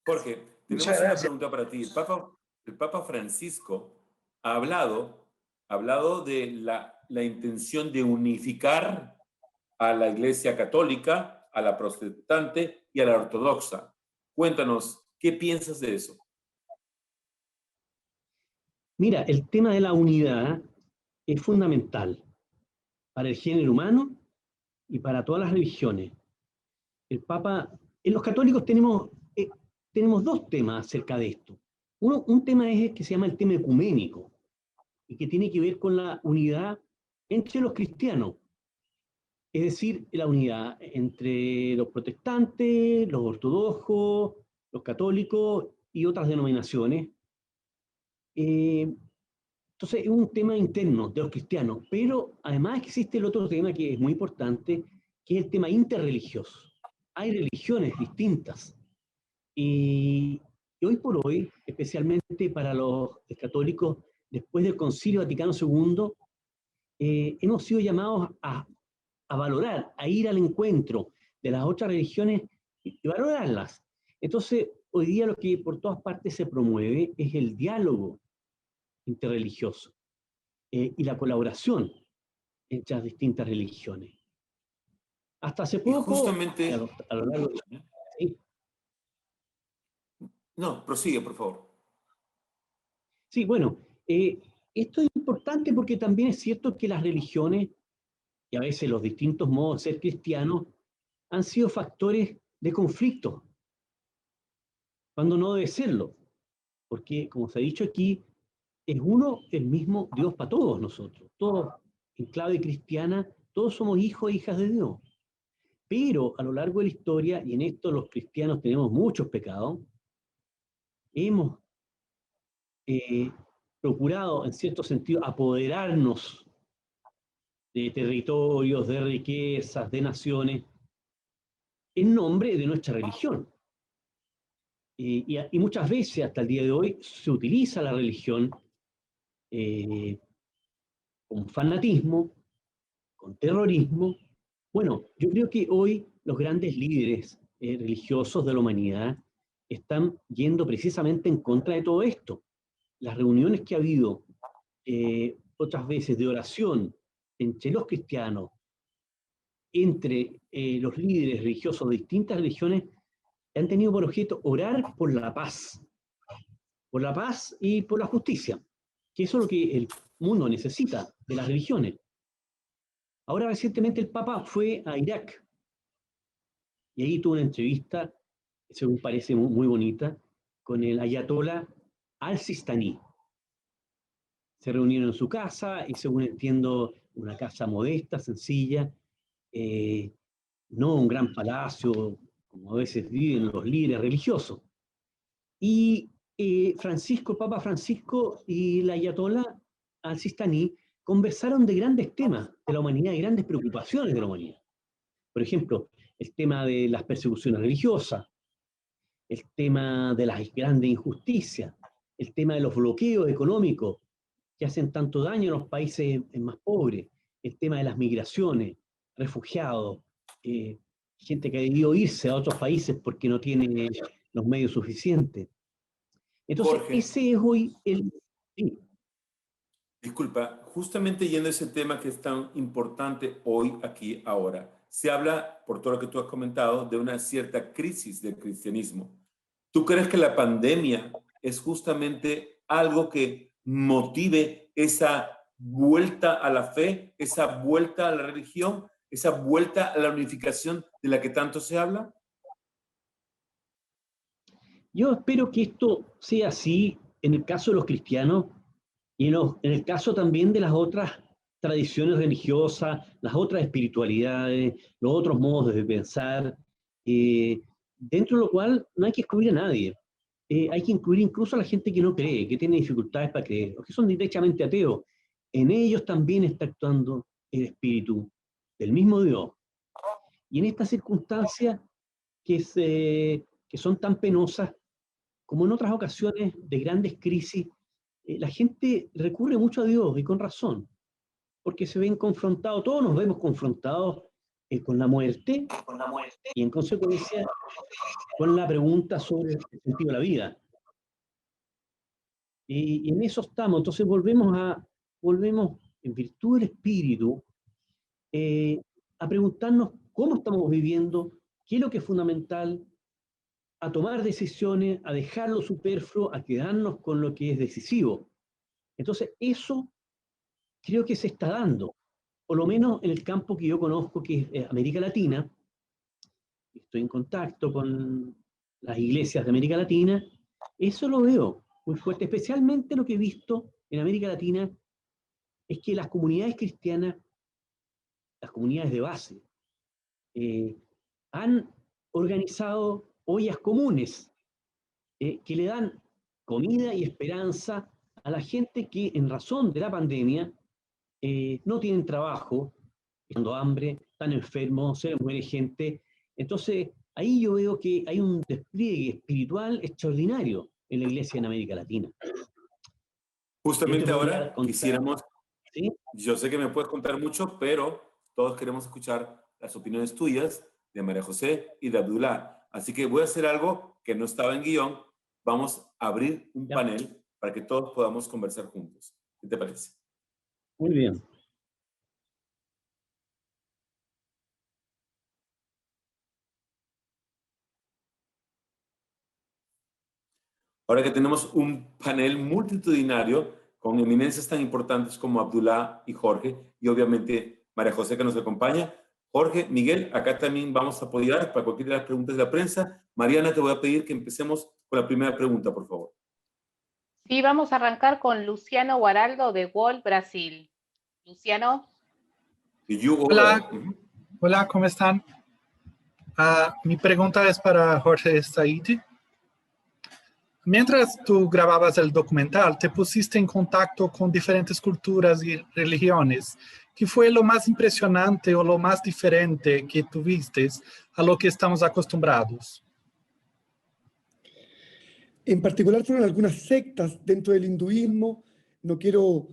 Jorge, tenemos una pregunta para ti. El Papa Francisco ha hablado de la intención de unificar a la Iglesia Católica, a la protestante y a la ortodoxa. Cuéntanos, ¿qué piensas de eso? Mira, el tema de la unidad es fundamental para el género humano y para todas las religiones. El Papa, en los católicos tenemos dos temas acerca de esto. Un tema es el que se llama el tema ecuménico, y que tiene que ver con la unidad entre los cristianos, es decir, la unidad entre los protestantes, los ortodoxos, los católicos y otras denominaciones. Entonces es un tema interno de los cristianos, pero además existe el otro tema que es muy importante, que es el tema interreligioso. Hay religiones distintas, y hoy por hoy, especialmente para los católicos, después del Concilio Vaticano II, hemos sido llamados a valorar, a ir al encuentro de las otras religiones y valorarlas. Entonces, hoy día lo que por todas partes se promueve es el diálogo interreligioso. y la colaboración entre las distintas religiones. Hasta hace poco, justamente, a lo largo de... ¿sí? No, prosigue, por favor. Sí, bueno, esto es importante porque también es cierto que las religiones, y a veces los distintos modos de ser cristianos, han sido factores de conflicto, cuando no debe serlo. Porque, como se ha dicho aquí, es uno el mismo Dios para todos nosotros. Todos, en clave cristiana, todos somos hijos e hijas de Dios. Pero a lo largo de la historia, y en esto los cristianos tenemos muchos pecados, hemos procurado, en cierto sentido, apoderarnos de territorios, de riquezas, de naciones, en nombre de nuestra religión. Y muchas veces, hasta el día de hoy, se utiliza la religión con fanatismo, con terrorismo. Bueno, yo creo que hoy los grandes líderes religiosos de la humanidad están yendo precisamente en contra de todo esto. Las reuniones que ha habido otras veces de oración entre los cristianos, entre los líderes religiosos de distintas religiones, han tenido por objeto orar por la paz y por la justicia, que eso es lo que el mundo necesita de las religiones. Ahora recientemente el Papa fue a Irak y ahí tuvo una entrevista, según parece muy bonita, con el ayatolá al-Sistani. Se reunieron en su casa y, según entiendo, una casa modesta, sencilla, no un gran palacio como a veces viven los líderes religiosos. Y Papa Francisco y la ayatolá al-Sistani conversaron de grandes temas de la humanidad y grandes preocupaciones de la humanidad. Por ejemplo, el tema de las persecuciones religiosas, el tema de las grandes injusticias, el tema de los bloqueos económicos que hacen tanto daño a los países más pobres, el tema de las migraciones, refugiados, gente que ha debido irse a otros países porque no tiene los medios suficientes. Entonces, Jorge, ese es hoy el... Sí. Disculpa, justamente yendo a ese tema que es tan importante hoy, aquí, ahora, se habla, por todo lo que tú has comentado, de una cierta crisis del cristianismo. ¿Tú crees que la pandemia es justamente algo que motive esa vuelta a la fe, esa vuelta a la religión, esa vuelta a la unificación de la que tanto se habla? Yo espero que esto sea así en el caso de los cristianos y en el caso también de las otras tradiciones religiosas, las otras espiritualidades, los otros modos de pensar, dentro de lo cual no hay que excluir a nadie. Hay que incluir incluso a la gente que no cree, que tiene dificultades para creer, los que son directamente ateos. En ellos también está actuando el espíritu del mismo Dios. Y en estas circunstancias que son tan penosas, como en otras ocasiones de grandes crisis, la gente recurre mucho a Dios, y con razón, porque se ven confrontados, todos nos vemos confrontados con la muerte, y en consecuencia con la pregunta sobre el sentido de la vida. Y en eso estamos. Entonces volvemos en virtud del Espíritu a preguntarnos cómo estamos viviendo, qué es lo que es fundamental, a tomar decisiones, a dejar lo superfluo, a quedarnos con lo que es decisivo. Entonces, eso creo que se está dando, por lo menos en el campo que yo conozco, que es América Latina. Estoy en contacto con las iglesias de América Latina. Eso lo veo muy fuerte, especialmente lo que he visto en América Latina, es que las comunidades cristianas, las comunidades de base, han organizado ollas comunes que le dan comida y esperanza a la gente que en razón de la pandemia no tienen trabajo, pasando hambre, están enfermos, se les muere gente. Entonces, ahí yo veo que hay un despliegue espiritual extraordinario en la iglesia en América Latina. Justamente ahora quisiéramos, ¿sí? Yo sé que me puedes contar mucho, pero todos queremos escuchar las opiniones tuyas de María José y de Abdullah. Así que voy a hacer algo que no estaba en guión. Vamos a abrir un panel para que todos podamos conversar juntos. ¿Qué te parece? Muy bien. Ahora que tenemos un panel multitudinario con eminencias tan importantes como Abdullah y Jorge, y obviamente María José que nos acompaña. Jorge, Miguel, acá también vamos a apoyar para cualquiera de las preguntas de la prensa. Mariana, te voy a pedir que empecemos con la primera pregunta, por favor. Sí, vamos a arrancar con Luciano Guaraldo de Wall, Brasil. Luciano. Hola, hola, ¿cómo están? Mi pregunta es para Jorge Said. Mientras tú grababas el documental, te pusiste en contacto con diferentes culturas y religiones. ¿Qué fue lo más impresionante o lo más diferente que tuviste a lo que estamos acostumbrados? En particular fueron algunas sectas dentro del hinduismo, no quiero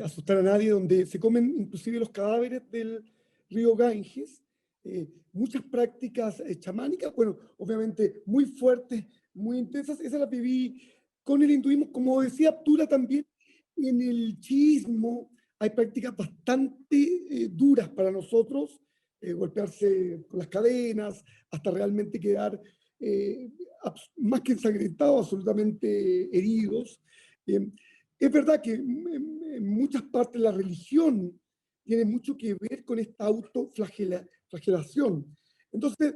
asustar a nadie, donde se comen inclusive los cadáveres del río Ganges, muchas prácticas chamánicas, bueno, obviamente muy fuertes, muy intensas, esas las viví con el hinduismo. Como decía Abdullah también, en el chiismo hay prácticas bastante duras para nosotros, golpearse con las cadenas, hasta realmente quedar más que ensangrentados, absolutamente heridos. Es verdad que en muchas partes la religión tiene mucho que ver con esta autoflagelación. Entonces,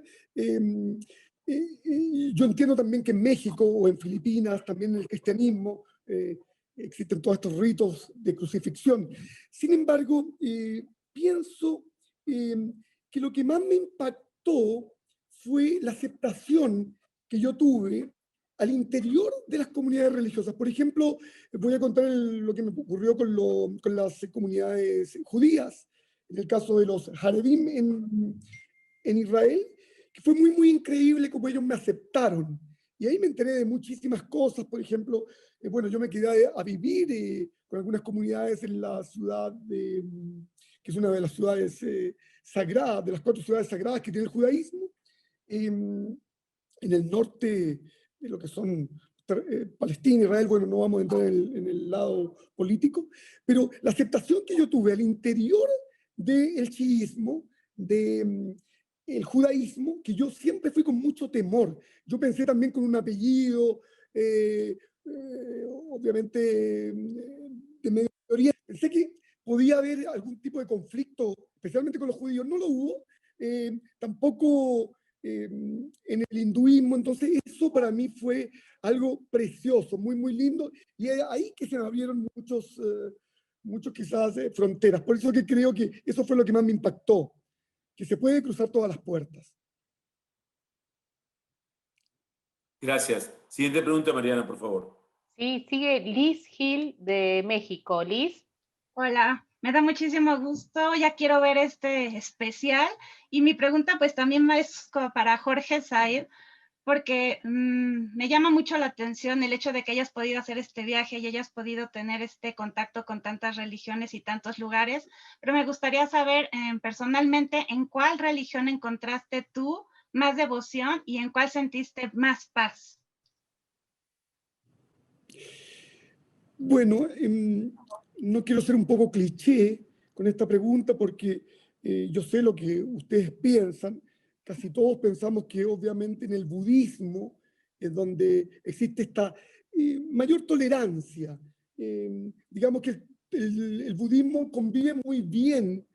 yo entiendo también que en México o en Filipinas, también en el cristianismo, existen todos estos ritos de crucifixión. Sin embargo, pienso que lo que más me impactó fue la aceptación que yo tuve al interior de las comunidades religiosas. Por ejemplo, voy a contar lo que me ocurrió con las comunidades judías, en el caso de los Haredim en Israel, que fue muy, muy increíble cómo ellos me aceptaron. Y ahí me enteré de muchísimas cosas. Por ejemplo, bueno, yo me quedé a vivir con algunas comunidades en la ciudad que es una de las ciudades sagradas, de las 4 ciudades sagradas que tiene el judaísmo, en el norte de lo que son Palestina, Israel. Bueno, no vamos a entrar en el lado político, pero la aceptación que yo tuve al interior del chiismo, del judaísmo, que yo siempre fui con mucho temor. Yo pensé también con un apellido, obviamente de Medio Oriente. Pensé que podía haber algún tipo de conflicto, especialmente con los judíos. No lo hubo. Tampoco en el hinduismo. Entonces eso para mí fue algo precioso, muy, muy lindo. Y ahí que se me abrieron muchos quizás fronteras. Por eso que creo que eso fue lo que más me impactó, que se puede cruzar todas las puertas. Gracias. Siguiente pregunta, Mariana, por favor. Sí, sigue Liz Gil de México. Liz. Hola, me da muchísimo gusto, ya quiero ver este especial. Y mi pregunta pues también es para Jorge Said, porque me llama mucho la atención el hecho de que hayas podido hacer este viaje y hayas podido tener este contacto con tantas religiones y tantos lugares, pero me gustaría saber personalmente en cuál religión encontraste tú más devoción y en cuál sentiste más paz. Bueno, no quiero ser un poco cliché con esta pregunta porque yo sé lo que ustedes piensan. Casi todos pensamos que obviamente en el budismo es donde existe esta mayor tolerancia. Digamos que el budismo convive muy bien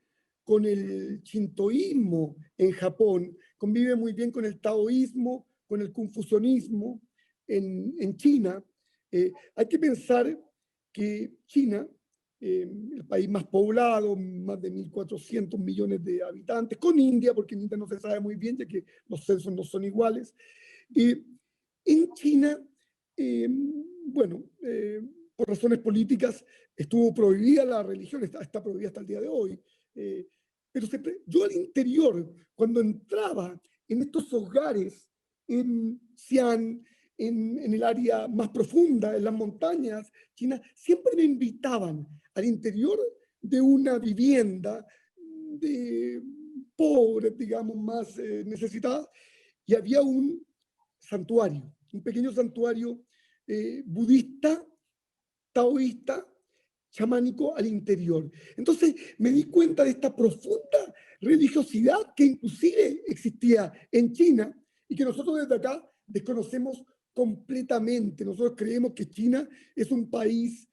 con el shintoísmo en Japón, convive muy bien con el taoísmo, con el confucianismo en China. Hay que pensar que China, el país más poblado, más de 1.400 millones de habitantes, con India, porque en India no se sabe muy bien, ya que los censos no son iguales. En China, bueno, por razones políticas, estuvo prohibida la religión, está prohibida hasta el día de hoy. Pero yo al interior, cuando entraba en estos hogares, en Xi'an, en el área más profunda, en las montañas chinas, siempre me invitaban al interior de una vivienda de pobres, digamos, más necesitadas, y había un santuario, un pequeño santuario budista, taoísta, chamánico al interior. Entonces me di cuenta de esta profunda religiosidad que inclusive existía en China y que nosotros desde acá desconocemos completamente. Nosotros creemos que China es un país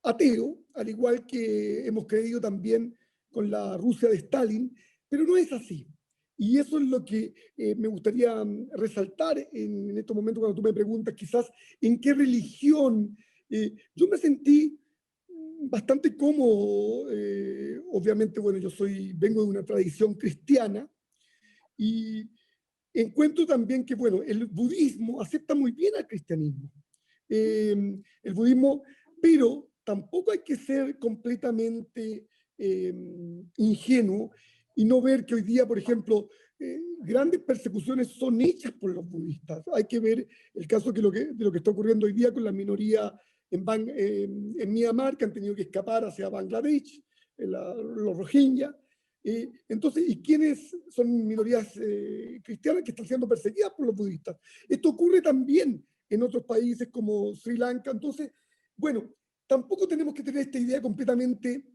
ateo, al igual que hemos creído también con la Rusia de Stalin, pero no es así. Y eso es lo que me gustaría resaltar en estos momentos cuando tú me preguntas quizás en qué religión. Yo me sentí bastante cómodo, obviamente, bueno, vengo de una tradición cristiana y encuentro también que, bueno, el budismo acepta muy bien al cristianismo. El budismo, pero tampoco hay que ser completamente ingenuo y no ver que hoy día, por ejemplo, grandes persecuciones son hechas por los budistas. Hay que ver el caso de lo que está ocurriendo hoy día con la minoría en Myanmar, que han tenido que escapar hacia Bangladesh, los Rohingya. Entonces, ¿y quiénes son minorías cristianas que están siendo perseguidas por los budistas? Esto ocurre también en otros países como Sri Lanka. Entonces, bueno, tampoco tenemos que tener esta idea completamente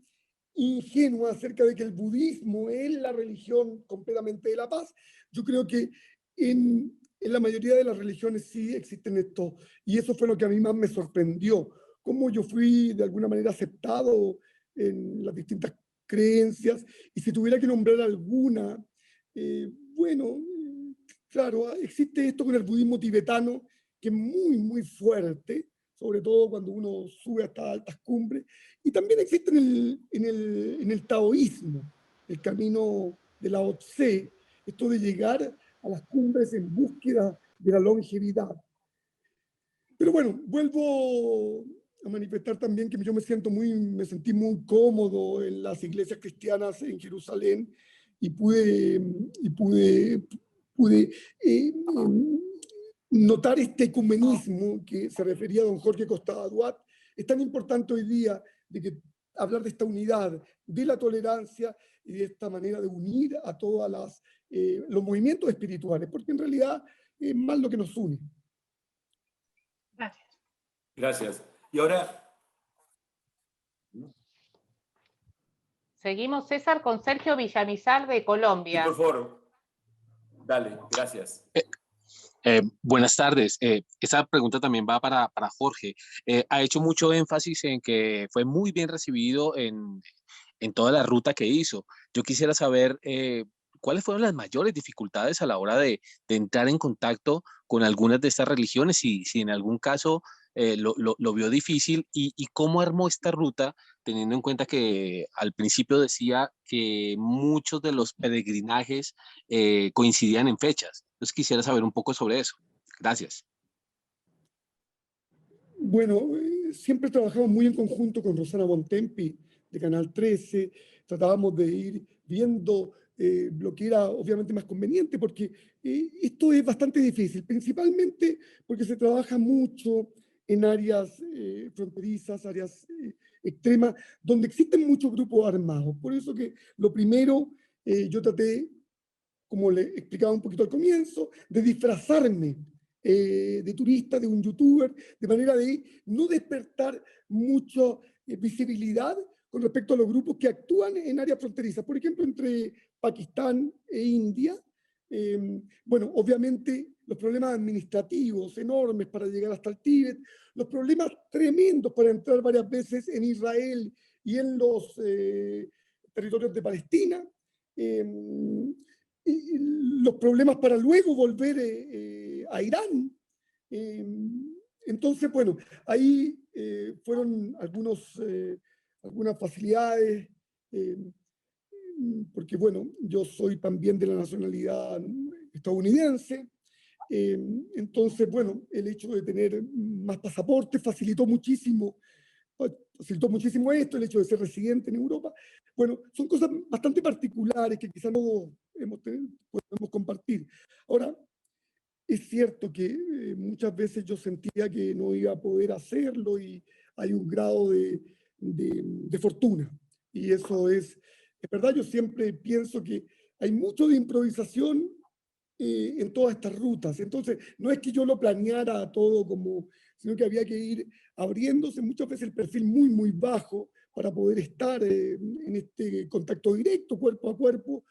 ingenua acerca de que el budismo es la religión completamente de la paz. Yo creo que en la mayoría de las religiones sí existen esto, y eso fue lo que a mí más me sorprendió, cómo yo fui de alguna manera aceptado en las distintas creencias, y si tuviera que nombrar alguna, bueno, claro, existe esto con el budismo tibetano, que es muy, muy fuerte, sobre todo cuando uno sube hasta altas cumbres, y también existe en el taoísmo, el camino de Lao Tse, esto de llegar a las cumbres en búsqueda de la longevidad. Pero bueno, vuelvo a manifestar también que yo me sentí muy cómodo en las iglesias cristianas en Jerusalén y pude notar este ecumenismo que se refería a don Jorge Costa Duat. Es tan importante hoy día hablar de esta unidad, de la tolerancia y de esta manera de unir a todos los movimientos espirituales, porque en realidad es más lo que nos une. Gracias. Gracias. Y ahora... Seguimos, César, con Sergio Villamizar de Colombia. Sí, por favor. Dale, gracias. Buenas tardes. Esta pregunta también va para Jorge. Ha hecho mucho énfasis en que fue muy bien recibido en toda la ruta que hizo. Yo quisiera saber cuáles fueron las mayores dificultades a la hora de entrar en contacto con algunas de estas religiones, y si en algún caso lo vio difícil, y cómo armó esta ruta, teniendo en cuenta que al principio decía que muchos de los peregrinajes coincidían en fechas. Entonces quisiera saber un poco sobre eso. Gracias. Bueno, siempre trabajamos muy en conjunto con Rosana Bontempi de Canal 13. Tratábamos de ir viendo lo que era obviamente más conveniente, porque esto es bastante difícil, principalmente porque se trabaja mucho en áreas fronterizas, áreas extremas, donde existen muchos grupos armados. Por eso que lo primero, yo traté, como le explicaba un poquito al comienzo, de disfrazarme de turista, de un youtuber, de manera de no despertar mucha visibilidad con respecto a los grupos que actúan en áreas fronterizas. Por ejemplo, entre Pakistán e India, bueno, obviamente los problemas administrativos enormes para llegar hasta el Tíbet, los problemas tremendos para entrar varias veces en Israel y en los territorios de Palestina, y los problemas para luego volver a Irán. Entonces, bueno, ahí fueron algunas facilidades, porque, bueno, yo soy también de la nacionalidad estadounidense. Entonces, bueno, el hecho de tener más pasaportes facilitó muchísimo esto, el hecho de ser residente en Europa. Bueno, son cosas bastante particulares que quizás no podemos compartir. Ahora, es cierto que muchas veces yo sentía que no iba a poder hacerlo, y hay un grado de fortuna. Y eso es verdad. Yo siempre pienso que hay mucho de improvisación en todas estas rutas. Entonces, no es que yo lo planeara todo sino que había que ir abriéndose muchas veces el perfil muy, muy bajo para poder estar en este contacto directo, cuerpo a cuerpo,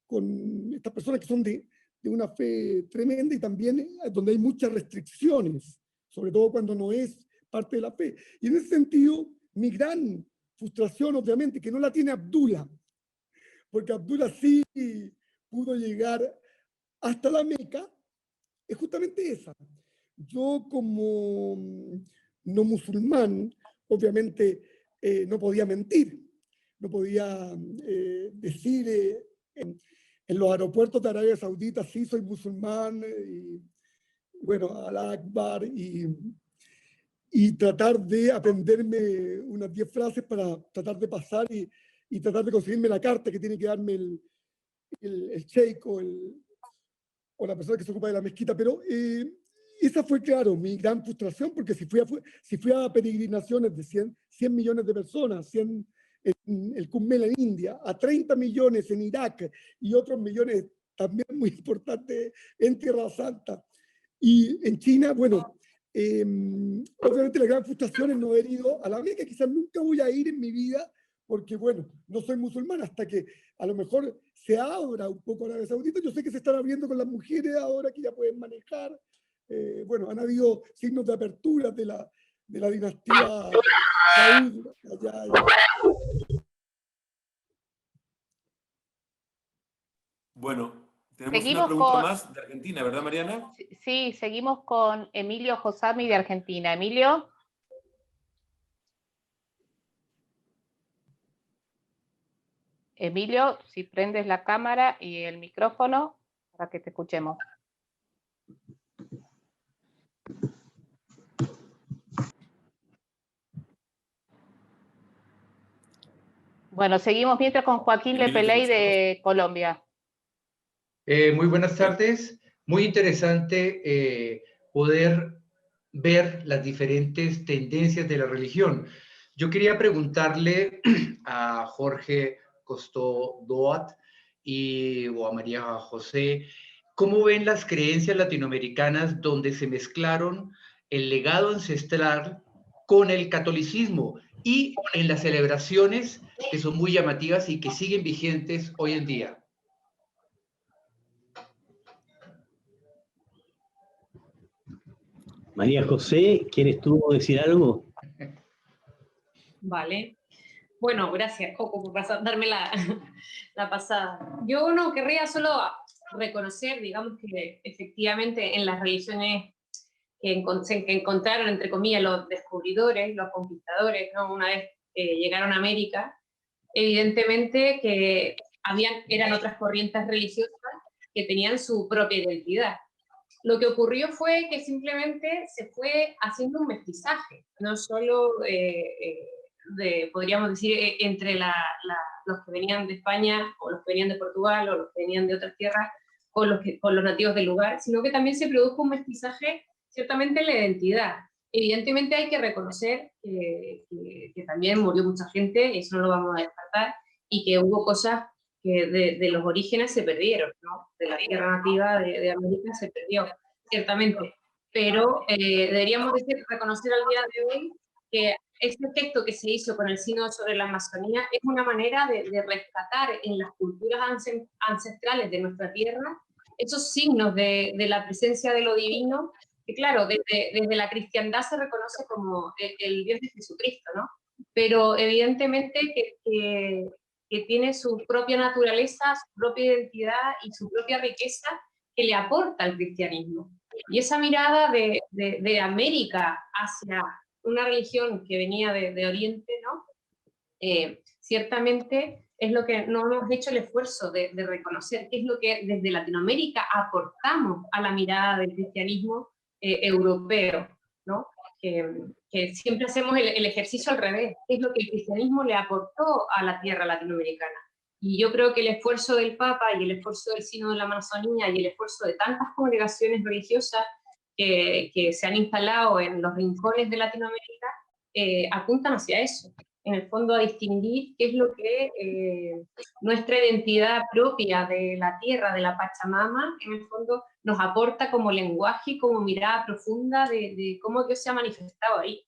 con estas personas que son de una fe tremenda y también donde hay muchas restricciones, sobre todo cuando no es parte de la fe. Y en ese sentido, mi gran frustración, obviamente, que no la tiene Abdullah, porque Abdullah sí pudo llegar hasta la Meca, es justamente esa. Yo como no musulmán, obviamente no podía mentir, no podía decir en los aeropuertos de Arabia Saudita, sí, soy musulmán, y bueno, Alá Akbar, y tratar de aprenderme unas 10 frases para tratar de pasar y tratar de conseguirme la carta que tiene que darme el sheikh o la persona que se ocupa de la mezquita. Pero esa fue, claro, mi gran frustración, porque si fui a peregrinaciones de 100 millones de personas, 100 en el Kumbh Mela en India, a 30 millones en Irak y otros millones también muy importantes en Tierra Santa. Y en China, bueno, obviamente la gran frustración es no haber ido a la Meca. Quizás nunca voy a ir en mi vida porque, bueno, no soy musulmán, hasta que a lo mejor se abra un poco Arabia Saudita. Yo sé que se están abriendo con las mujeres ahora que ya pueden manejar. Bueno, han habido signos de apertura de la dinastía Saud allá. Bueno, tenemos una pregunta más de Argentina, ¿verdad, Mariana? Sí, seguimos con Emilio Josami de Argentina. Emilio. Emilio, si prendes la cámara y el micrófono para que te escuchemos. Bueno, seguimos mientras con Joaquín Lepeley de Colombia. Muy buenas tardes. Muy interesante poder ver las diferentes tendencias de la religión. Yo quería preguntarle a Jorge Costó Doat o a María José, ¿cómo ven las creencias latinoamericanas donde se mezclaron el legado ancestral con el catolicismo y en las celebraciones que son muy llamativas y que siguen vigentes hoy en día? María José, ¿quieres tú decir algo? Vale. Bueno, gracias, Coco, por darme la pasada. Yo no querría solo reconocer, digamos, que efectivamente en las religiones que encontraron, entre comillas, los descubridores, los conquistadores, ¿no? Una vez llegaron a América, evidentemente que eran otras corrientes religiosas que tenían su propia identidad. Lo que ocurrió fue que simplemente se fue haciendo un mestizaje, no solo, podríamos decir, entre los que venían de España, o los que venían de Portugal, o los que venían de otras tierras, con los nativos del lugar, sino que también se produjo un mestizaje ciertamente en la identidad. Evidentemente hay que reconocer que también murió mucha gente, eso no lo vamos a descartar, y que hubo cosas que de los orígenes se perdieron, ¿no? De la tierra nativa de América se perdió, ciertamente. Pero deberíamos reconocer al día de hoy que este texto que se hizo con el sínodo sobre la Amazonía es una manera de rescatar en las culturas ancestrales de nuestra tierra esos signos de la presencia de lo divino, que claro, desde la cristiandad se reconoce como el Dios de Jesucristo, ¿no? Pero evidentemente que tiene su propia naturaleza, su propia identidad y su propia riqueza que le aporta el cristianismo. Y esa mirada de América hacia una religión que venía de Oriente, ¿no? Ciertamente es lo que no hemos hecho el esfuerzo de reconocer, que es lo que desde Latinoamérica aportamos a la mirada del cristianismo europeo, ¿no? Que siempre hacemos el ejercicio al revés, que es lo que el cristianismo le aportó a la tierra latinoamericana. Y yo creo que el esfuerzo del Papa y el esfuerzo del Sínodo de la Amazonía y el esfuerzo de tantas congregaciones religiosas que se han instalado en los rincones de Latinoamérica apuntan hacia eso, en el fondo a distinguir qué es lo que nuestra identidad propia de la tierra, de la Pachamama, en el fondo nos aporta como lenguaje y como mirada profunda de cómo Dios se ha manifestado ahí.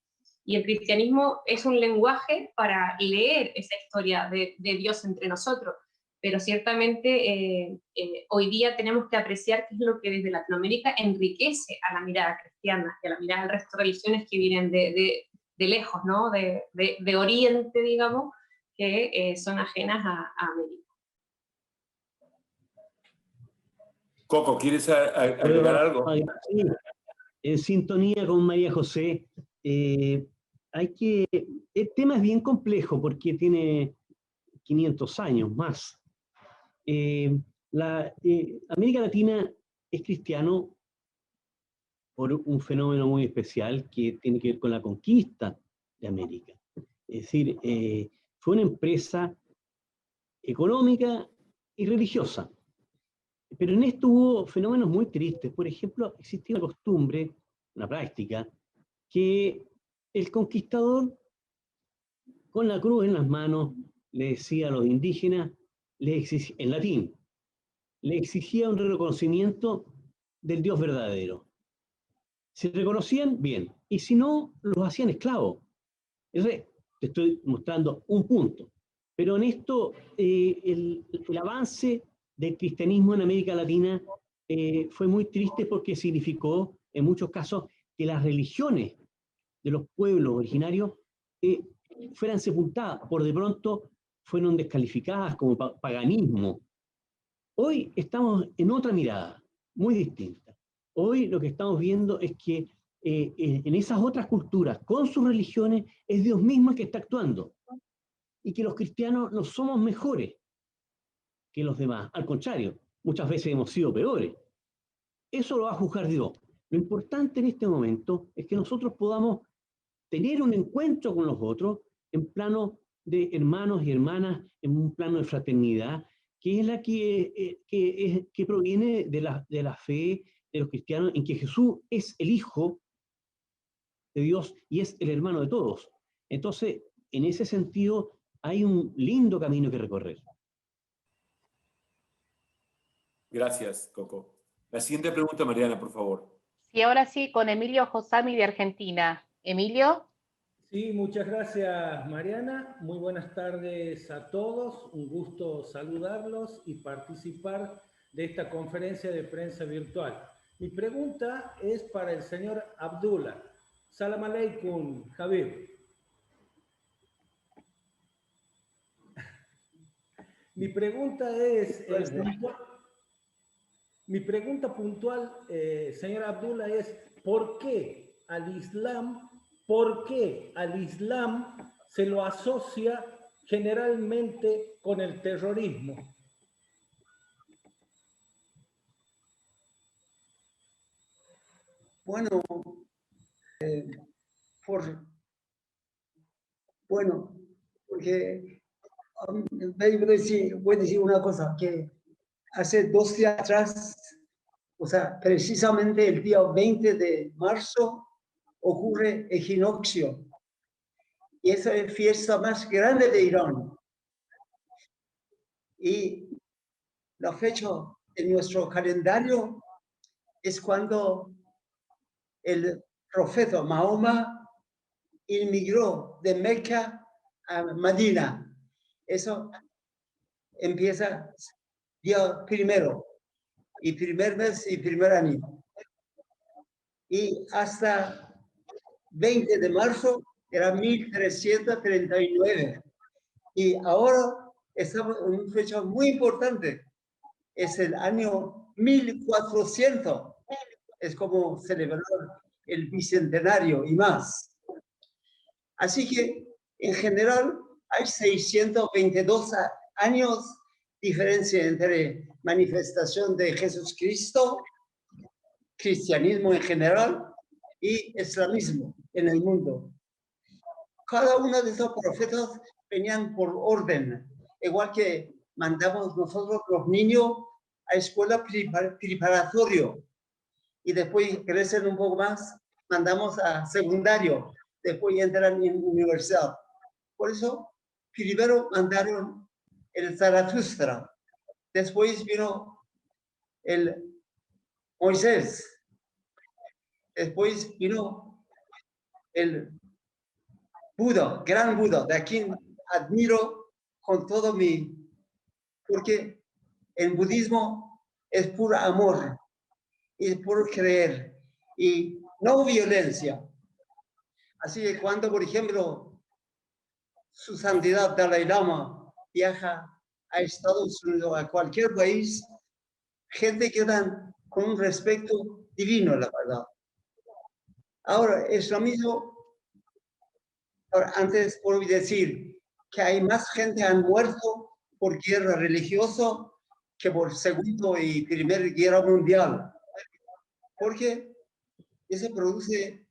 Y el cristianismo es un lenguaje para leer esa historia de Dios entre nosotros. Pero ciertamente hoy día tenemos que apreciar qué es lo que desde Latinoamérica enriquece a la mirada cristiana y a la mirada del resto de religiones que vienen de lejos, ¿no? de Oriente, digamos, que son ajenas a América. Coco, ¿quieres agregar algo? Sí, en sintonía con María José, el tema es bien complejo porque tiene 500 años más. América Latina es cristiano por un fenómeno muy especial que tiene que ver con la conquista de América. Es decir, fue una empresa económica y religiosa. Pero en esto hubo fenómenos muy tristes. Por ejemplo, existía una costumbre, una práctica, que el conquistador, con la cruz en las manos, le decía a los indígenas, en latín, le exigía un reconocimiento del Dios verdadero. Si reconocían, bien, y si no, los hacían esclavos. Entonces, te estoy mostrando un punto. Pero en esto, el avance del cristianismo en América Latina fue muy triste porque significó, en muchos casos, que las religiones de los pueblos originarios fueran sepultadas. Por de pronto, fueron descalificadas como paganismo. Hoy estamos en otra mirada, muy distinta. Hoy lo que estamos viendo es que en esas otras culturas, con sus religiones, es Dios mismo el que está actuando. Y que los cristianos no somos mejores que los demás. Al contrario, muchas veces hemos sido peores. Eso lo va a juzgar Dios. Lo importante en este momento es que nosotros podamos tener un encuentro con los otros en plano de hermanos y hermanas, en un plano de fraternidad, que es la que proviene de la fe de los cristianos, en que Jesús es el Hijo de Dios y es el hermano de todos. Entonces, en ese sentido, hay un lindo camino que recorrer. Gracias, Coco. La siguiente pregunta, Mariana, por favor. Y ahora sí, con Emilio Josami de Argentina. Emilio. Sí, muchas gracias, Mariana. Muy buenas tardes a todos. Un gusto saludarlos y participar de esta conferencia de prensa virtual. Mi pregunta es para el señor Abdullah. Salam aleikum, Javier. Mi pregunta es, mi pregunta puntual, señor Abdullah, es ¿por qué al Islam se lo asocia generalmente con el terrorismo? Bueno, porque voy a decir una cosa, que hace 2 días atrás, o sea, precisamente el día 20 de marzo, ocurre equinoccio. Y esa es la fiesta más grande de Irán. Y la fecha en nuestro calendario es cuando el profeta Mahoma inmigró de Meca a Medina. Eso empieza día 1 y primer mes y primer año. Y hasta 20 de marzo era 1339. Y ahora estamos en una fecha muy importante. Es el año 1400. Es como celebrar el bicentenario y más. Así que, en general, hay 622 años diferencia entre manifestación de Jesucristo, cristianismo en general y islamismo en el mundo. Cada uno de esos profetas venían por orden, igual que mandamos nosotros los niños a escuela preparatoria y después crecen un poco más, mandamos a secundario, después entran en universidad. Por eso, primero mandaron el Zaratustra, después vino el Moisés, después vino el Buda, gran Buda, de quien admiro con todo mi... Porque el budismo es puro amor, y puro creer, y no violencia. Así que cuando, por ejemplo, su santidad Dalai Lama viaja a Estados Unidos, a cualquier país, gente queda con un respeto divino, la verdad. Ahora, es lo mismo. Ahora, antes puedo decir que hay más gente que han muerto por guerra religiosa que por Segunda y Primera Guerra Mundial. Porque eso produce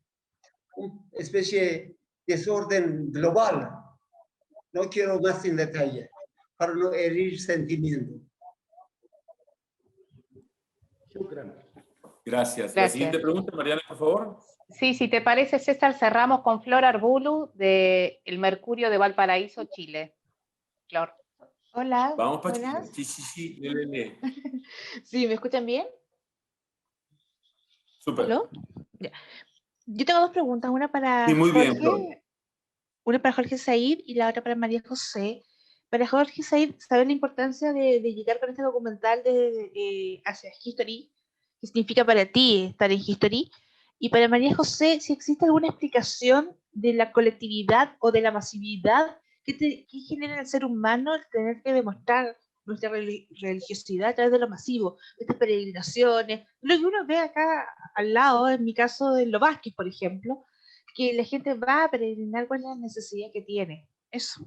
una especie de desorden global. No quiero más en detalle, para no herir sentimientos. Gracias. La siguiente pregunta, Mariana, por favor. Sí, si te parece, César, cerramos con Flor Arbulu de El Mercurio de Valparaíso, Chile. Flor. Hola, Vamos para buenas. Chile. Sí. Lele. Sí, ¿me escuchan bien? Súper. ¿Aló? Ya. Yo tengo dos preguntas, una para Sí, muy bien, Jorge, Flor. una para Jorge Said y la otra para María José. Para Jorge Said, saber la importancia de llegar con este documental hacia History, qué significa para ti estar en History. Y para María José, si existe alguna explicación de la colectividad o de la masividad que genera el ser humano el tener que demostrar nuestra religiosidad a través de lo masivo, estas peregrinaciones, lo que uno ve acá al lado, en mi caso en Los Vázquez, por ejemplo, que la gente va a peregrinar con la necesidad que tiene. Eso.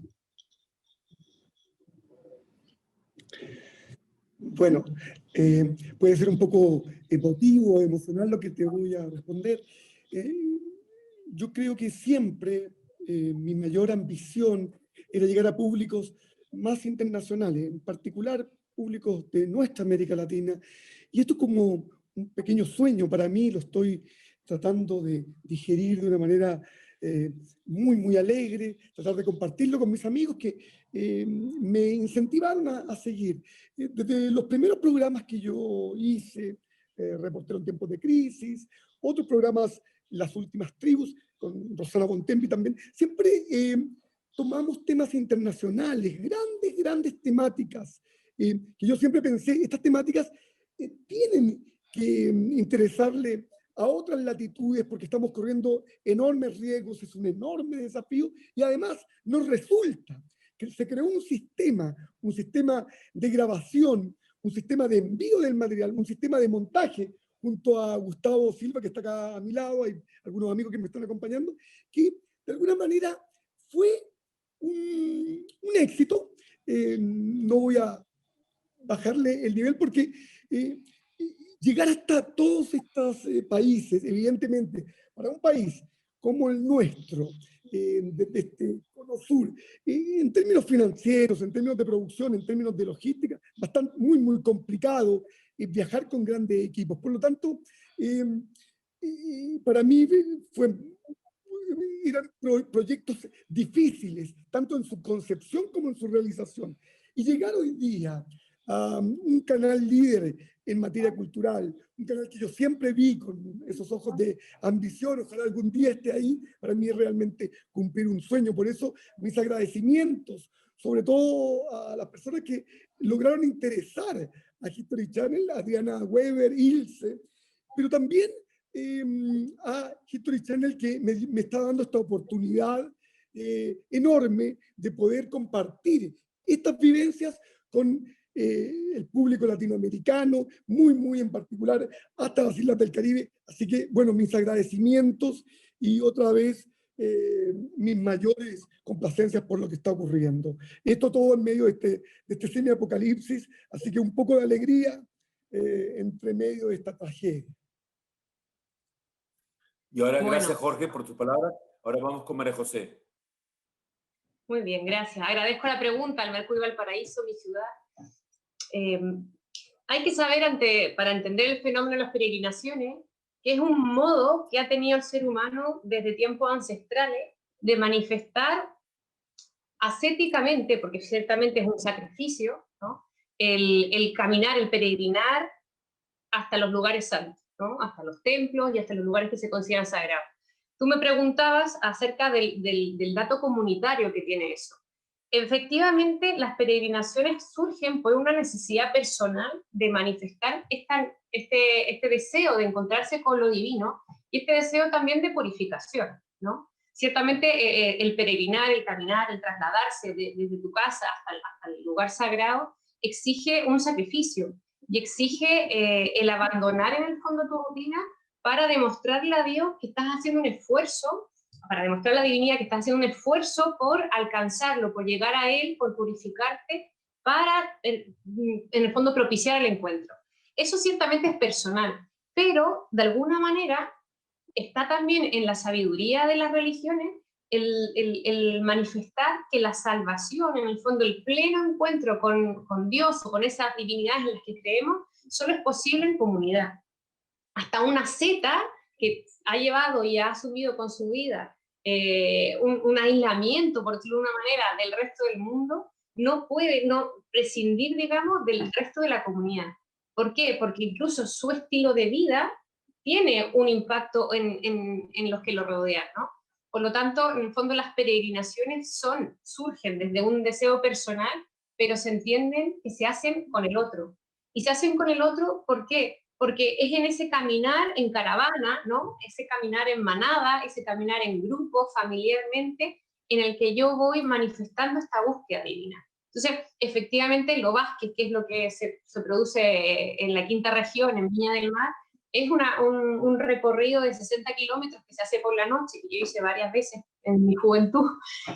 Bueno, puede ser un poco emotivo, emocional lo que te voy a responder. Yo creo que siempre mi mayor ambición era llegar a públicos más internacionales, en particular públicos de nuestra América Latina. Y esto es como un pequeño sueño para mí, lo estoy tratando de digerir de una manera muy alegre, tratar de compartirlo con mis amigos que me incentivaron a seguir. Desde los primeros programas que yo hice, Reportero en Tiempos de Crisis, otros programas, Las Últimas Tribus, con Rosana Bontempi también, siempre tomamos temas internacionales, grandes temáticas, que yo siempre pensé, estas temáticas tienen que interesarle a otras latitudes porque estamos corriendo enormes riesgos, es un enorme desafío y además nos resulta que se creó un sistema de grabación, un sistema de envío del material, un sistema de montaje junto a Gustavo Silva, que está acá a mi lado, hay algunos amigos que me están acompañando, que de alguna manera fue un éxito. No voy a bajarle el nivel porque llegar hasta todos estos países, evidentemente, para un país como el nuestro, desde este cono sur, en términos financieros, en términos de producción, en términos de logística, bastante, muy complicado viajar con grandes equipos. Por lo tanto, para mí eran proyectos difíciles, tanto en su concepción como en su realización. Y llegar hoy día a un canal líder en materia cultural, un canal que yo siempre vi con esos ojos de ambición, ojalá algún día esté ahí, para mí es realmente cumplir un sueño. Por eso mis agradecimientos, sobre todo a las personas que lograron interesar a History Channel, a Adriana Weber, Ilse, pero también a History Channel que me está dando esta oportunidad enorme de poder compartir estas vivencias con el público latinoamericano, muy en particular hasta las Islas del Caribe. Así que, bueno, mis agradecimientos y otra vez mis mayores complacencias por lo que está ocurriendo. Esto todo en medio de este semi-apocalipsis, así que un poco de alegría entre medio de esta tragedia. Y ahora, Bueno. gracias Jorge por tu palabra. Ahora vamos con María José. Muy bien, gracias. Agradezco la pregunta al Mercurio Valparaíso, mi ciudad. Hay que saber, para entender el fenómeno de las peregrinaciones, que es un modo que ha tenido el ser humano desde tiempos ancestrales de manifestar ascéticamente, porque ciertamente es un sacrificio, ¿no? el caminar, el peregrinar hasta los lugares santos, ¿no? Hasta los templos y hasta los lugares que se consideran sagrados. Tú me preguntabas acerca del dato comunitario que tiene eso. Efectivamente, las peregrinaciones surgen por una necesidad personal de manifestar este deseo de encontrarse con lo divino y este deseo también de purificación, ¿no? Ciertamente el peregrinar, el caminar, el trasladarse desde tu casa hasta el lugar sagrado exige un sacrificio y exige el abandonar en el fondo tu rutina para demostrarle a Dios que estás haciendo un esfuerzo, para demostrar a la divinidad que estás haciendo un esfuerzo por alcanzarlo, por llegar a Él, por purificarte, para en el fondo propiciar el encuentro. Eso ciertamente es personal, pero de alguna manera está también en la sabiduría de las religiones el manifestar que la salvación, en el fondo el pleno encuentro con Dios o con esas divinidades en las que creemos, solo es posible en comunidad. Hasta una seta que ha llevado y ha asumido con su vida un aislamiento, por decirlo de una manera, del resto del mundo, no puede no prescindir, digamos, del resto de la comunidad. ¿Por qué? Porque incluso su estilo de vida tiene un impacto en los que lo rodean, ¿no? Por lo tanto, en el fondo las peregrinaciones surgen desde un deseo personal, pero se entienden que se hacen con el otro. Y se hacen con el otro, ¿por qué? Porque es en ese caminar en caravana, ¿no? Ese caminar en manada, ese caminar en grupo, familiarmente, en el que yo voy manifestando esta búsqueda divina. Entonces, efectivamente, lo Vázquez, que es lo que se produce en la quinta región, en Viña del Mar, es un recorrido de 60 kilómetros que se hace por la noche, que yo hice varias veces en mi juventud,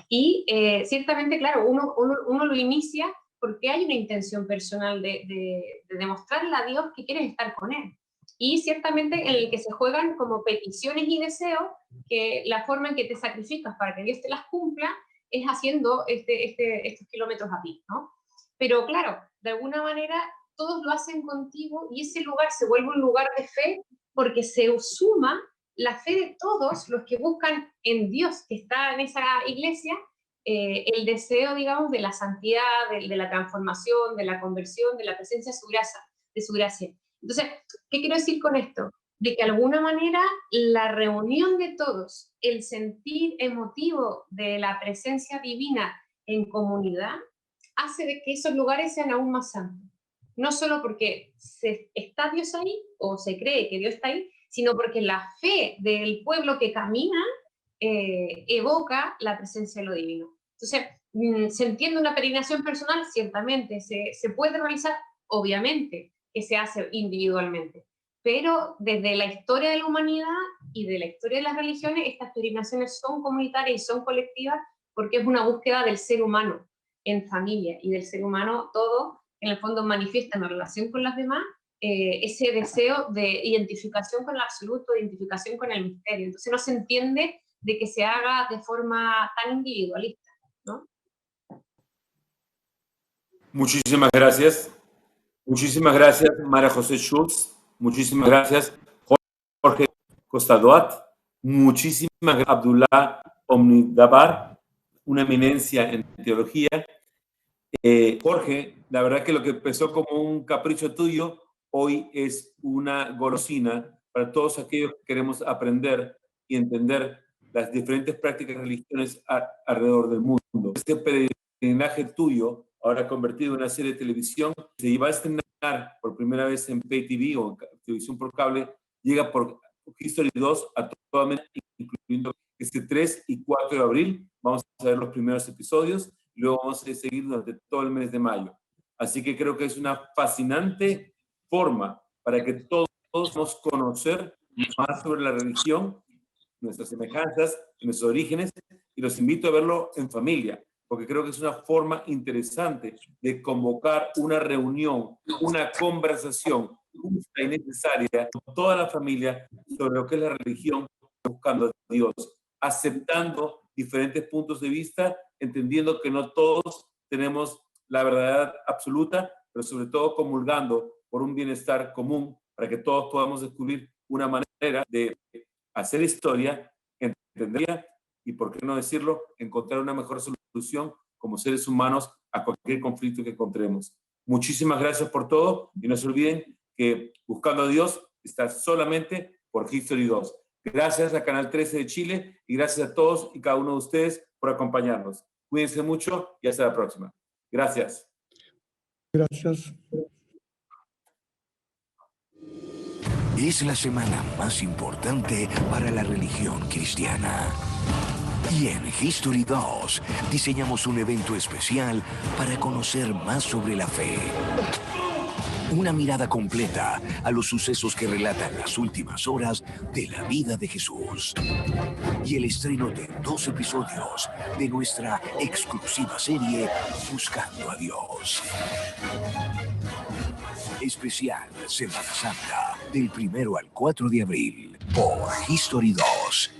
y ciertamente, claro, uno lo inicia porque hay una intención personal de demostrarle a Dios que quieres estar con Él. Y ciertamente en el que se juegan como peticiones y deseos, que la forma en que te sacrificas para que Dios te las cumpla es haciendo estos kilómetros a pie, ¿no? Pero claro, de alguna manera todos lo hacen contigo y ese lugar se vuelve un lugar de fe porque se suma la fe de todos los que buscan en Dios que está en esa iglesia, el deseo, digamos, de la santidad, de la transformación, de la conversión, de la presencia de su gracia. Entonces, ¿qué quiero decir con esto? De que de alguna manera la reunión de todos, el sentir emotivo de la presencia divina en comunidad, hace de que esos lugares sean aún más santos. No solo porque está Dios ahí, o se cree que Dios está ahí, sino porque la fe del pueblo que camina evoca la presencia de lo divino. Entonces, ¿se entiende una peregrinación personal? Ciertamente. ¿Se puede realizar? Obviamente que se hace individualmente. Pero desde la historia de la humanidad y de la historia de las religiones, estas peregrinaciones son comunitarias y son colectivas porque es una búsqueda del ser humano en familia, y del ser humano todo, en el fondo, manifiesta en la relación con las demás ese deseo de identificación con el absoluto, de identificación con el misterio. Entonces no se entiende de que se haga de forma tan individualista, ¿no? Muchísimas gracias. Muchísimas gracias, María José Schultz. Muchísimas gracias, Jorge Costadoat. Muchísimas gracias, Abdullah Omnidabar, una eminencia en teología. Jorge, la verdad que lo que empezó como un capricho tuyo, hoy es una golosina para todos aquellos que queremos aprender y entender las diferentes prácticas de religiones alrededor del mundo. Este peregrinaje tuyo, ahora convertido en una serie de televisión, se iba a estrenar por primera vez en Pay TV o en televisión por cable, llega por History 2 a toda América, incluyendo este 3 y 4 de abril. Vamos a ver los primeros episodios y luego vamos a seguir durante todo el mes de mayo. Así que creo que es una fascinante forma para que todos podamos conocer más sobre la religión, nuestras semejanzas, nuestros orígenes, y los invito a verlo en familia, porque creo que es una forma interesante de convocar una reunión, una conversación justa y necesaria con toda la familia sobre lo que es la religión, buscando a Dios, aceptando diferentes puntos de vista, entendiendo que no todos tenemos la verdad absoluta, pero sobre todo comulgando por un bienestar común para que todos podamos descubrir una manera de hacer historia, entenderla y, por qué no decirlo, encontrar una mejor solución como seres humanos a cualquier conflicto que encontremos. Muchísimas gracias por todo y no se olviden que Buscando a Dios está solamente por History 2. Gracias a Canal 13 de Chile y gracias a todos y cada uno de ustedes por acompañarnos. Cuídense mucho y hasta la próxima. Gracias. Gracias. Es la semana más importante para la religión cristiana. Y en History 2 diseñamos un evento especial para conocer más sobre la fe. Una mirada completa a los sucesos que relatan las últimas horas de la vida de Jesús. Y el estreno de 2 episodios de nuestra exclusiva serie Buscando a Dios. Especial Semana Santa, del 1 al 4 de abril, por History 2.